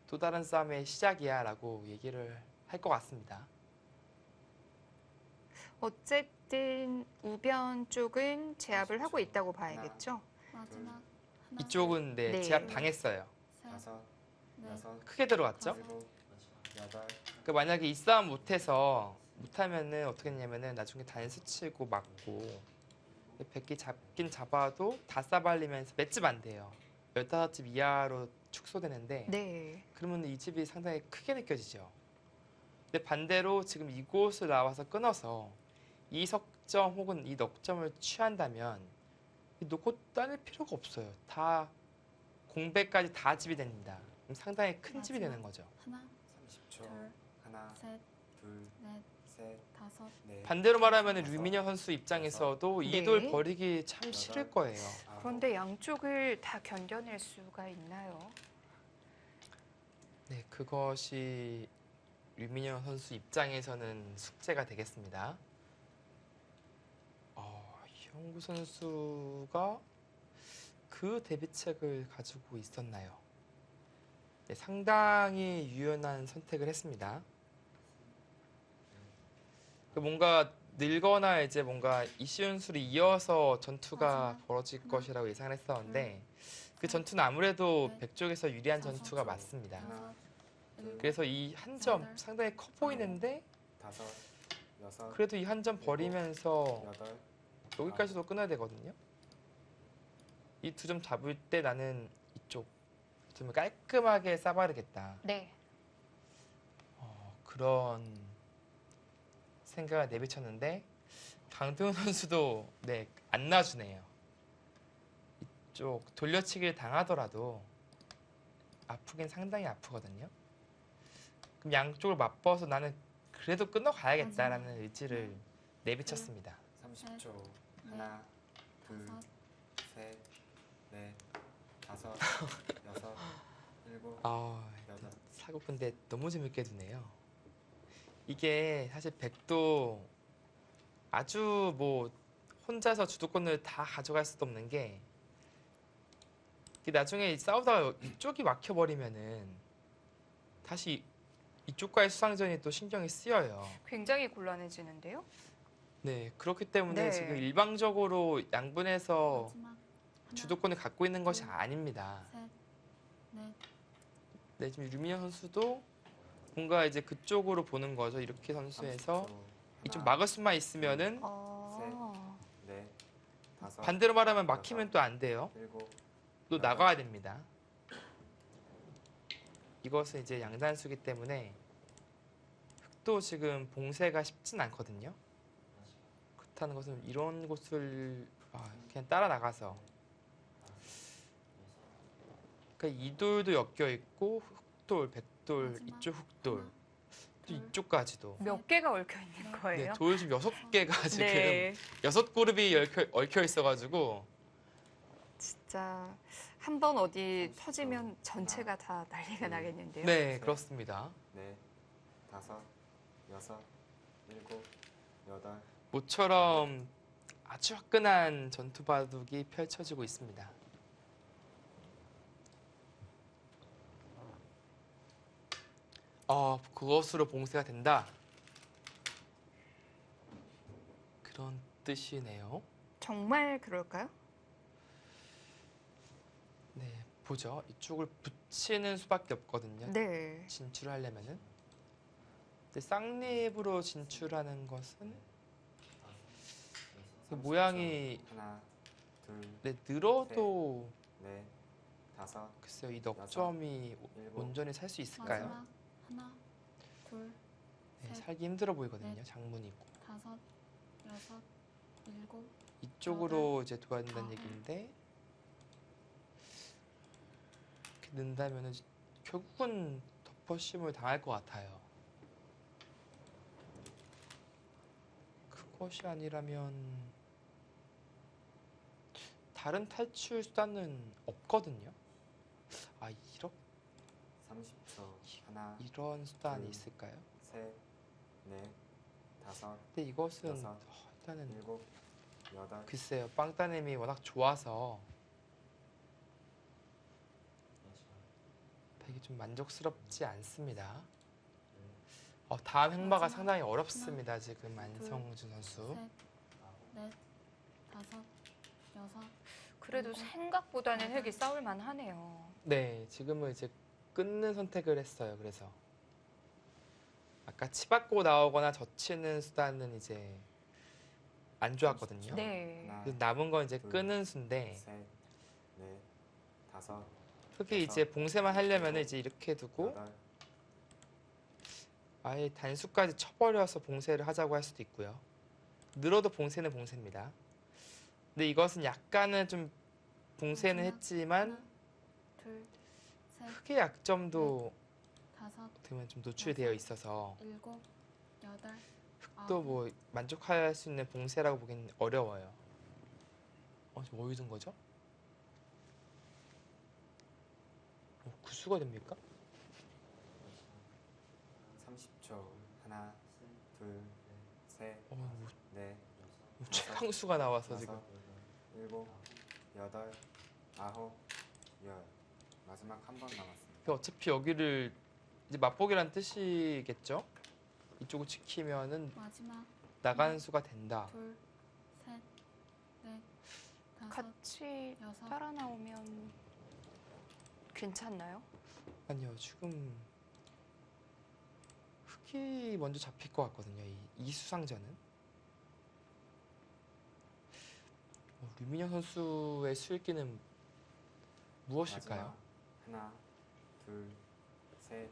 또 다른 싸움의 시작이야라고 얘기를 할 것 같습니다. 어쨌든 우변 쪽은 제압을 하고 있다고 봐야겠죠? 마지막 하나, 이쪽은 네, 네. 제압 당했어요. 셋, 다섯, 넷, 여섯, 크게 들어갔죠. 일곱, 여덟, 그 만약에 이 싸움 못하면은 어떻게 했냐면은 나중에 단수 치고 맞고 100개 잡긴 잡아도 다 싸발리면서 맷집 안 돼요. 15집 이하로 축소되는데 네. 그러면 이 집이 상당히 크게 느껴지죠. 근데 반대로 지금 이곳을 나와서 끊어서 이 석점 혹은 이 넉점을 취한다면 놓고 따낼 필요가 없어요. 다 공백까지 다 집이 됩니다. 그럼 상당히 큰 집이 되는 거죠. 하나, 30초. 둘, 하나, 셋, 둘, 넷, 셋, 다섯, 넷. 반대로 말하면 류민혁 선수 입장에서도 네. 이 돌 버리기 참 싫을 거예요. 아홉, 그런데 양쪽을 다 견뎌낼 수가 있나요? 네, 그것이 류민혁 선수 입장에서는 숙제가 되겠습니다. 이영구 선수가 그 대비책을 가지고 있었나요? 네, 상당히 유연한 선택을 했습니다. 뭔가 늘거나 이제 뭔가 이시윤수를 이어서 전투가 마지막 벌어질 하나, 것이라고 예상을 했었는데 그 셋, 전투는 아무래도 넷, 백쪽에서 유리한 다섯, 전투가 맞습니다. 다섯, 일곱, 그래서 이 한 점 여덟, 상당히 커 보이는데 다섯, 여섯, 그래도 이 한 점 버리면서 여덟, 여기까지도 끊어야 되거든요. 이 두 점 잡을 때 나는 이쪽 좀 깔끔하게 싸바르겠다. 네. 그런 생각을 내비쳤는데 강도현 선수도 네, 안 놔주네요. 이쪽 돌려치기를 당하더라도 아프긴 상당히 아프거든요. 그럼 양쪽을 맞버서 나는 그래도 끊어가야겠다라는 의지를 내비쳤습니다. 30초. 하나, 둘, 다섯, 셋, 넷, 다섯, 여섯, 일곱, 여덟. 사고 근데 너무 재밌게 두네요. 이게 사실 백도 아주 뭐 혼자서 주도권을 다 가져갈 수도 없는 게 이게 나중에 싸우다가 이쪽이 막혀버리면은 다시 이쪽과의 수상전이 또 신경이 쓰여요. 굉장히 곤란해지는데요? 네, 그렇기 때문에 네. 지금 일방적으로 양분해서 마지막 하나, 주도권을 갖고 있는 것이 아닙니다. 셋, 넷, 네, 지금 류민현 선수도 뭔가 이제 그쪽으로 보는 거죠. 이렇게 선수에서 30초. 이쪽 하나, 막을 수만 있으면은 넷, 다섯, 반대로 말하면 막히면 또 안 돼요. 일곱, 또 나가야 됩니다. 이것은 이제 양단수기 때문에 흑도 지금 봉쇄가 쉽진 않거든요. 그렇다는 것은 이런 곳을 그냥 따라 나가서 그러니까 이 돌도 엮여 있고 흑돌, 백돌, 마지막 이쪽 흑돌, 하나, 또 둘, 이쪽까지도. 몇 개가 얽혀 있는 네, 거예요? 네, 돌 지금 6개가 지금 네. 6그룹이 얽혀 있어가지고 진짜 한 번 어디 터지면 전체가 다 난리가 나겠는데요. 네, 그렇습니다. 넷, 다섯, 여섯, 일곱, 여덟. 모처럼 아주 화끈한 전투 바둑이 펼쳐지고 있습니다. 그것으로 봉쇄가 된다. 그런 뜻이네요. 정말 그럴까요? 네, 보죠. 이쪽을 붙이는 수밖에 없거든요. 네. 진출을 하려면은. 근데 쌍립으로 진출하는 것은 그 모양이 하나, 둘, 네, 늘어도 넷, 다섯, 글쎄요, 이 넉점이 일곱, 온전히 살 수 있을까요? 마지막 하나, 둘, 네, 셋, 살기 힘들어 보이거든요. 넷. 장문이 있고. 다섯, 여섯, 일곱, 이쪽으로 이제 둬야 된다는 아홉. 얘기인데 이렇게 넣는다면은 결국은 덮어씌움을 당할 것 같아요. 그것이 아니라면 다른 탈출 수단은 없거든요. 아, 이렇게 30초. 하나, 이런 수단이 둘. 있을까요? 셋, 넷, 다섯, 근데 이것은 여섯. 일단은 일곱, 여덟, 글쎄요. 빵따님이 워낙 좋아서 되게 좀 만족스럽지 않습니다. 다음 행마가 마지막 상당히 어렵습니다. 지금 안성준 선수. 셋, 넷, 다섯, 여섯, 그래도 일곱, 생각보다는 여덟. 흙이 싸울 만하네요. 네, 지금은 이제 끊는 선택을 했어요. 그래서 아까 치받고 나오거나 젖히는 수단은 이제 안 좋았거든요. 네. 하나, 그래서 남은 건 이제 둘, 끄는 수인데 셋, 넷, 다섯, 흙이 여섯, 이제 봉쇄만 하려면 일곱, 이제 이렇게 두고 여덟, 아예 단수까지 쳐버려서 봉쇄를 하자고 할 수도 있고요. 늘어도 봉쇄는 봉쇄입니다. 근데 이것은 약간은 좀 봉쇄는 마지막 했지만 하나, 둘, 셋, 흙의 약점도 다섯, 어떻게 보면 좀 노출되어 있어서 일곱, 여덟, 또 뭐 만족할 수 있는 봉쇄라고 보기는 어려워요. 지금 어디 둔 거죠? 구수가 됩니까? 30초. 하나, 둘, 셋, 뭐 넷, 최강수가 나와서 지금 다섯, 일곱, 여덟, 아홉, 열. 마지막 한 번 남았습니다. 어차피 여기를 이제 맛보기란 뜻이겠죠? 이쪽을 지키면은 마지막 나가는 수가 된다. 둘, 셋, 넷, 다섯, 같이 여섯, 따라 나오면 괜찮나요? 아니요, 지금 흙이 먼저 잡힐 것 같거든요. 이 수상자는 류민영 선수의 수익기는 무엇일까요? 마지막 하나, 둘, 셋,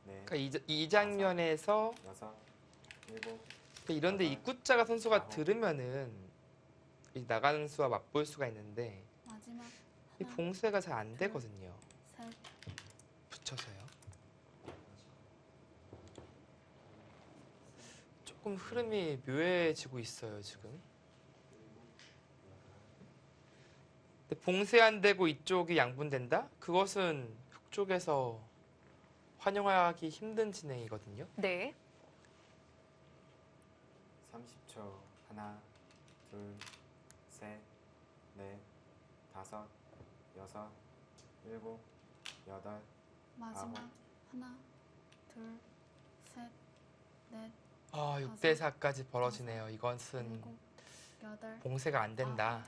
넷, 그러니까 이 장면에서 여섯, 일곱, 그러니까 이런데 여덟, 입구자가 선수가 아홉. 들으면은 이 나가는 수와 맞볼 수가 있는데 마지막 이 하나, 봉쇄가 잘 안 되거든요. 셋, 붙여서요. 조금 흐름이 묘해지고 있어요 지금. 근데 봉쇄 안 되고 이쪽이 양분된다? 그것은 흑 쪽에서 환영하기 힘든 진행이거든요. 네. 30초. 하나, 둘, 셋, 넷, 다섯, 여섯, 일곱, 여덟, 마지막 아홉. 하나, 둘, 셋, 넷, 6대 4까지 벌어지네요. 이것은 일곱, 여덟, 봉쇄가 안 된다.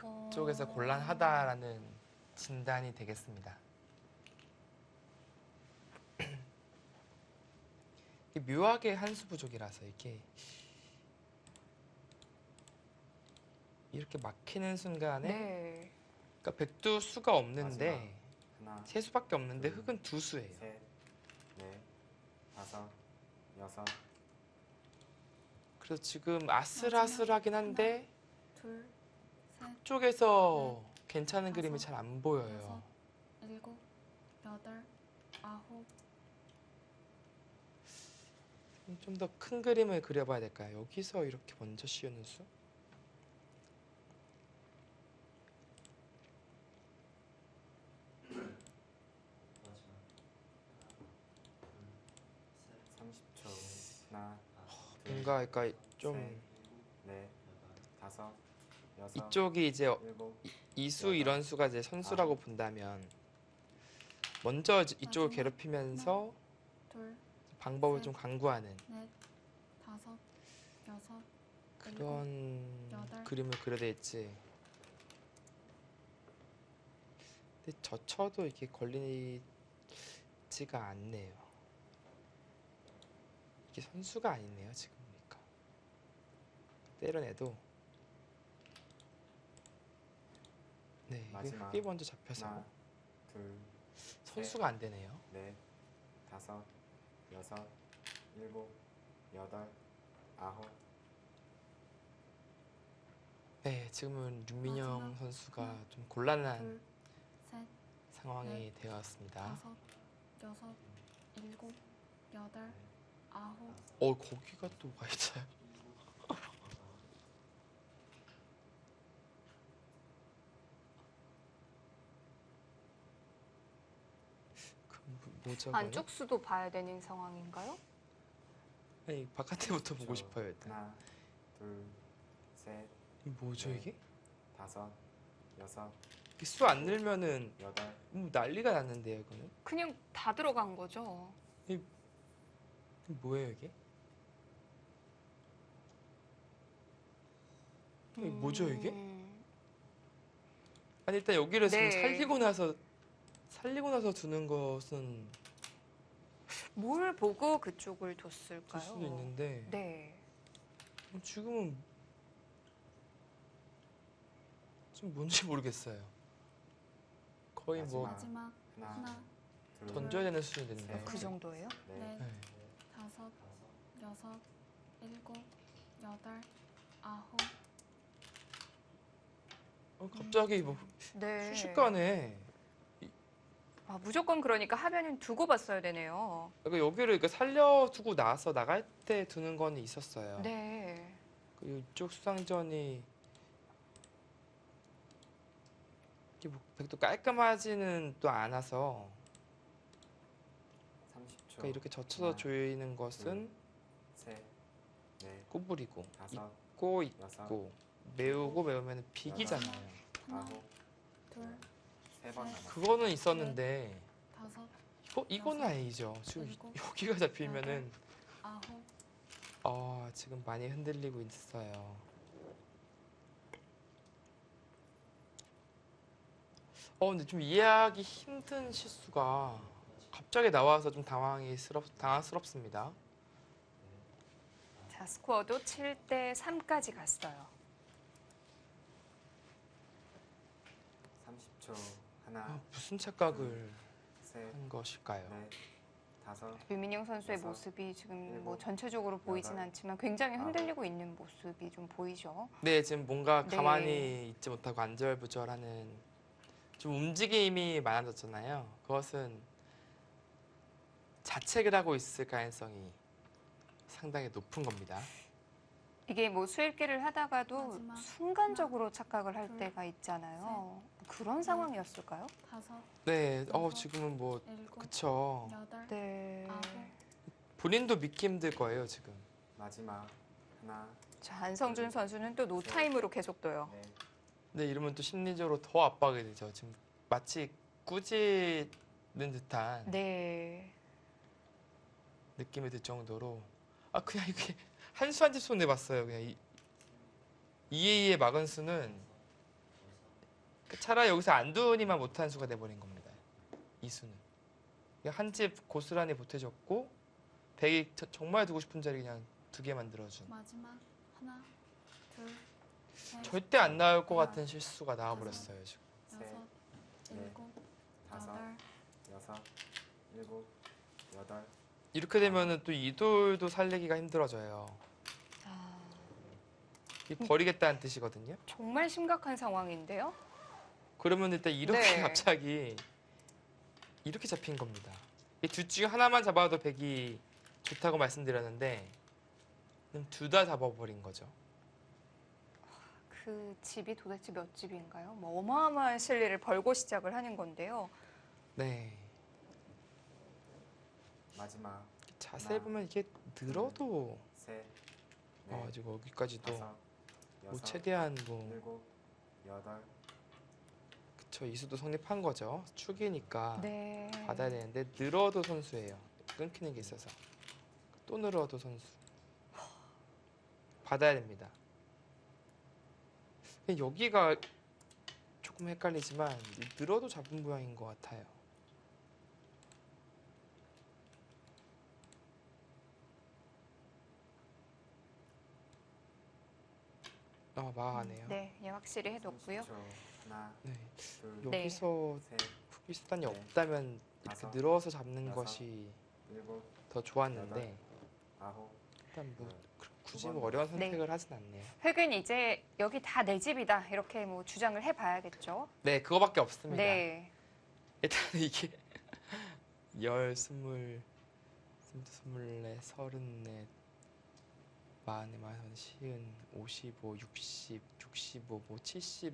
어... 쪽에서 곤란하다라는 진단이 되겠습니다. 이게 묘하게 한수 부족이라서 이렇게 막히는 순간에 네. 그러니까 백두 수가 없는데 하나, 세 수밖에 없는데 둘, 흙은 두 수예요. 셋, 넷, 다섯, 여섯, 그래서 지금 아슬아슬하긴 한데 둘, 셋, 쪽에서 괜찮은 다섯, 그림이 잘 안 보여요. 여섯, 일곱, 여덟, 아홉. 좀 더 큰 그림을 그려봐야 될까요? 여기서 이렇게 먼저 씌우는 수? 삼십초. 하나, 둘, 뭔가 그러니까 좀 셋, 넷, 다섯, 여섯, 이쪽이 이제 일곱, 이수 이런 수가 이제 선수라고 본다면 먼저 이쪽을 마지막 괴롭히면서 둘, 방법을 셋, 좀 강구하는 넷, 다섯, 여섯, 그런 여덟. 그림을 그려야 될지. 근데 젖혀도 이렇게 걸리지가 않네요. 이게 선수가 아니네요 지금 보니까. 때려내도 네, 이게 마지막. 흙이 먼저 잡혀서 하나, 둘, 선수가 안 되네요. 넷, 다섯, 여섯, 일곱, 여덟, 아홉, 네, 지금은 윤민영 마지막 선수가 하나, 좀 곤란한 둘, 셋, 상황이 되었습니다. 다섯, 여섯, 일곱, 여덟, 아홉, 거기가 또 와있어요. 뭐죠? 안쪽 수도 봐야 되는 상황인가요? 아니, 바깥에부터 보고 저 싶어요 일단. 하나, 둘, 셋, 뭐죠 네. 이게? 다섯, 여섯, 수 안 늘면은 여덟, 난리가 났는데요 이거는. 그냥 다 들어간 거죠. 이게 뭐예요 이게? 이게 뭐죠 이게? 아니 일단 여기를 지금 네. 살리고 나서 두는 것은 뭘 보고 그쪽을 될 뒀을까요? 수도 있는데 네. 지금은 좀 뭔지 모르겠어요. 거의 뭐 마지막 하나, 하나, 둘, 던져야 되는 수준이 됐네요. 네. 그 정도예요? 넷, 넷, 네. 다섯, 여섯, 일곱, 여덟, 아홉, 갑자기 뭐 네. 순식간에 무조건 그러니까 하면은 두고 봤어야 되네요. 그러니까 여기를 이렇게 살려두고 나서 나갈 때 두는 건 있었어요. 네. 이쪽 수상전이 이게 뭐 또 깔끔하지는 또 않아서 30초, 그러니까 이렇게 젖혀서 하나, 조이는 것은 셋, 넷, 꼬부리고 다섯, 있고 여섯, 있고 매우고 매우면 비기잖아요. 하나, 아홉, 둘, 세 번 남았습니다. 그거는 있었는데 다섯, 이거는 여섯, 아니죠. 지금 일곱, 여기가 잡히면은 아홉, 지금 많이 흔들리고 있어요. 근데 좀 이해하기 힘든 실수가 갑자기 나와서 좀 당황스럽습니다. 자, 스코어도 7대 3까지 갔어요. 30초, 하나, 무슨 착각을 셋, 한 것일까요? 넷, 다섯, 유민영 선수의 여섯, 모습이 지금 뭐 일곱, 전체적으로 보이진 여덟, 않지만 굉장히 아홉. 흔들리고 있는 모습이 좀 보이죠. 네, 지금 뭔가 네. 가만히 있지 못하고 안절부절하는 좀 움직임이 많아졌잖아요. 그것은 자책을 하고 있을 가능성이 상당히 높은 겁니다. 이게 뭐 수일기를 하다가도 마지막 순간적으로 착각을 할 둘, 때가 있잖아요. 그런 상황이었을까요? 다섯, 네, 여섯, 지금은 뭐 일곱, 그쵸. 여덟, 네. 아홉, 본인도 믿기 힘들 거예요 지금. 마지막 하나, 자, 안성준 선수는 또 노타임으로 계속 둬요. 넷, 근데 이러면 또 심리적으로 더 압박이 되죠. 지금 마치 꾸짖는 듯한 네. 느낌이 들 정도로 그냥 이게 한 수 한 집 손 내봤어요. 그냥 이에이의 막은 수는 차라리 여기서 안두니만 못한 수가 돼버린 겁니다. 이 수는 한 집 고스란히 보태줬고 백이 정말 두고 싶은 자리 그냥 두 개 만들어준. 마지막 하나, 둘, 셋, 절대 안 나올 것 같은 실수가 나와버렸어요 지금. 셋, 여섯, 넷, 일곱, 다섯, 여덟, 여섯, 일곱, 여덟, 이렇게 되면은 또 이돌도 살리기가 힘들어져요. 아, 이 버리겠다는 뜻이거든요. 정말 심각한 상황인데요. 그러면 일단 이렇게 네. 갑자기 이렇게 잡힌 겁니다. 이 둘 중에 하나만 잡아도 백이 좋다고 말씀드렸는데 둘 다 잡아버린 거죠. 그 집이 도대체 몇 집인가요? 뭐 어마어마한 실리를 벌고 시작을 하는 건데요. 네. 마지막 자세히 하나, 보면 이게 늘어도 셋, 넷, 지금 여기까지도 다섯, 뭐 여섯, 최대한 뭐 일곱, 여덟, 그쵸 이수도 성립한 거죠. 축이니까 네. 받아야 되는데 늘어도 선수예요. 끊기는 게 있어서 또 늘어도 선수 받아야 됩니다. 여기가 조금 헷갈리지만 늘어도 잡은 모양인 것 같아요. 마하네요. 네, 예, 확실히 해뒀고요. 30초, 하나, 네. 둘, 네. 여기서 셋, 후기 수단이 네. 없다면 이렇게 다섯, 늘어서 잡는 여섯, 것이 일곱, 더 좋았는데 아홉, 일단 뭐 열. 굳이 뭐 어려운 선택을 하진 않네요. 획은 이제 여기 다 내 집이다 이렇게 뭐 주장을 해봐야겠죠. 네, 그거밖에 없습니다. 네. 일단 이게 열, 스물, 스물네, 서른네, 마흔네, 마흔, 시은, 55, 60, 65, 뭐 70,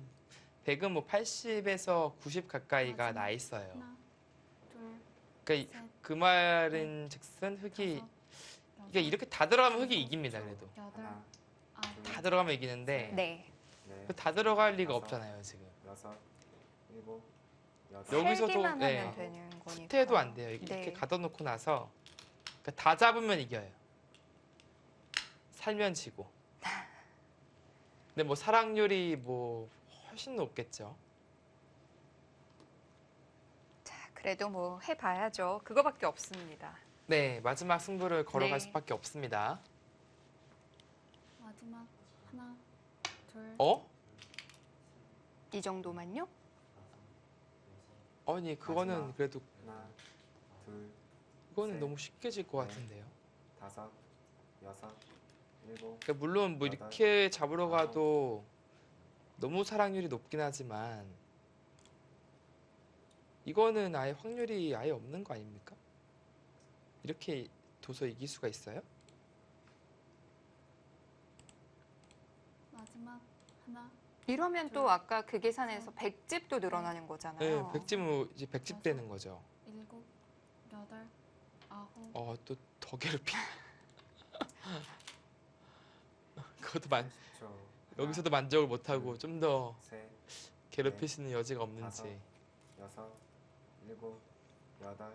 100은 뭐 80에서 90 가까이가 마지막. 나 있어요. 하나, 둘, 그러니까 셋, 그 말은 즉슨 흑이 다섯, 이게 여섯, 이렇게 다 들어가면 흑이 이깁니다. 그래도 여덟, 하나, 아홉, 다 들어가면 이기는데 네. 넷, 다 들어갈 리가 다섯. 없잖아요 지금. 여섯, 일곱, 여덟. 여기서도, 살기만 네. 하면 되는 거니까. 후퇴도 안 돼요. 이렇게 네. 가둬놓고 나서 그러니까 다 잡으면 이겨요. 살면 지고. 근데 뭐 사랑률이 뭐 훨씬 높겠죠. 자, 그래도 뭐 해봐야죠. 그거밖에 없습니다. 네, 마지막 승부를 걸어갈 네. 수밖에 없습니다. 마지막 하나, 둘, 어? 이 정도만요? 아니 그거는 마지막. 그래도 하나, 둘, 이거는 셋, 너무 쉽게 질 것 넷. 같은데요. 다섯, 여섯, 일곱, 그러니까 물론 뭐 여덟, 이렇게 잡으러 아홉. 가도 너무 사랑률이 높긴 하지만 이거는 아예 확률이 아예 없는 거 아닙니까? 이렇게 둬서 이길 수가 있어요? 마지막 하나, 이러면 또 아까 그 계산에서 100집도 늘어나는 네, 거잖아요. 100집은 이제 100집 되는 거죠. 일곱, 여덟, 아홉, 또 더 괴롭히. 그것도 만 10초. 여기서도 만족을 못 하고 좀 더 셋, 괴롭힐 수 있는 여지가 없는지. 다섯. 여섯, 일곱, 여덟.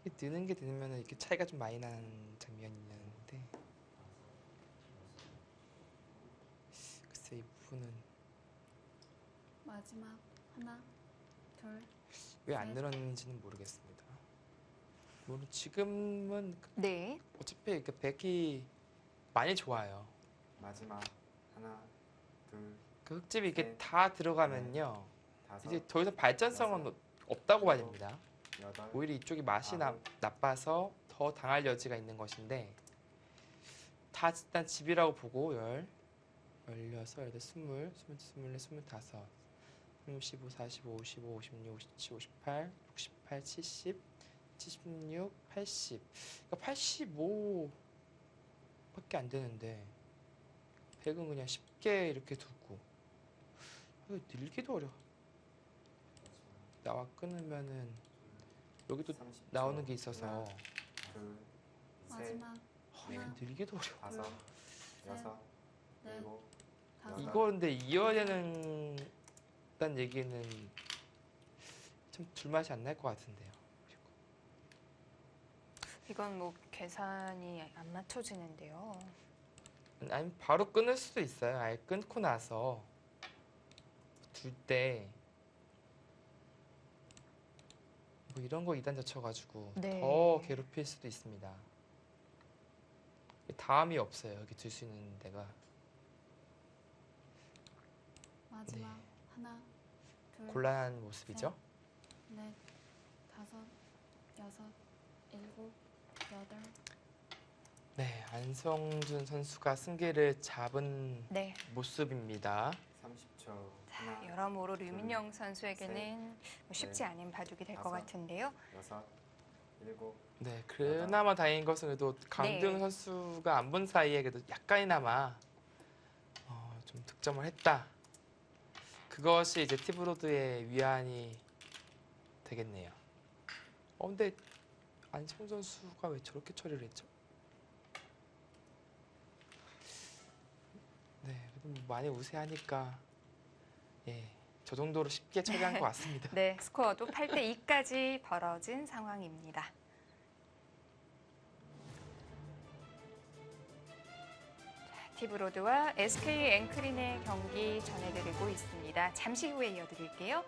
이게 느는 게 되면 이렇게 차이가 좀 많이 나는 장면이 있는데 글쎄 이 부분은 마지막 하나, 둘, 왜 안 늘었는지는 모르겠습니다. 물론 지금은 네. 어차피 그 백이 많이 좋아요. 마지막 하나, 둘, 그 흙집이 이렇게 네. 다 들어가면요 다섯, 이제 더 이상 발전성은 없다고 봐야 됩니다. 여덟, 오히려 이쪽이 맛이 아홉. 나빠서 더 당할 여지가 있는 것인데 다 일단 집이라고 보고 16, 18, 20, 21, 22, 25, 35, 45, 55, 56, 57, 58, 68, 70, 76, 80 그러니까 85밖에 안 되는데 100은 그냥 쉽게 이렇게 두고 늘기도 어려워. 나와 끊으면은 여기도 30초. 나오는 게 있어서 하나, 둘, 셋, 마지막 이게 하나, 늘기도 어려워. 다섯, 셋, 여섯, 넷, 일곱, 다섯. 여덟. 이거 근데 이어야 되는 딴 얘기는 좀 둘맛이 안 날 것 같은데요. 이건 뭐 계산이 안 맞춰지는데요. 아니 바로 끊을 수도 있어요. 아예 끊고 나서 둘 때 뭐 이런 거 2단 젖혀가지고 네. 더 괴롭힐 수도 있습니다. 다음이 없어요. 여기 둘 수 있는 데가. 마지막 하나, 둘, 곤란한 모습이죠. 넷, 다섯, 여섯, 일곱, 여덟, 네, 안성준 선수가 승기를 잡은 네. 모습입니다. 30초. 자, 하나, 여러모로 류민영 선수에게는 뭐 쉽지 넷, 않은 바둑이 될 것 다섯. 같은데요. 여섯, 일곱, 네, 그나마 다행인 것은 그래도 강등 네. 선수가 안 본 사이에 그래도 약간이나마 좀 득점을 했다. 그것이 이제 티브로드의 위안이 되겠네요. 근데 안성 선수가 왜 저렇게 처리를 했죠? 네, 그래도 많이 우세하니까 저 정도로 쉽게 처리한 것 같습니다. 네, 스코어도 8대 2까지 벌어진 상황입니다. 자, 티브로드와 SK 앵크린의 경기 전해드리고 있습니다. 잠시 후에 이어드릴게요.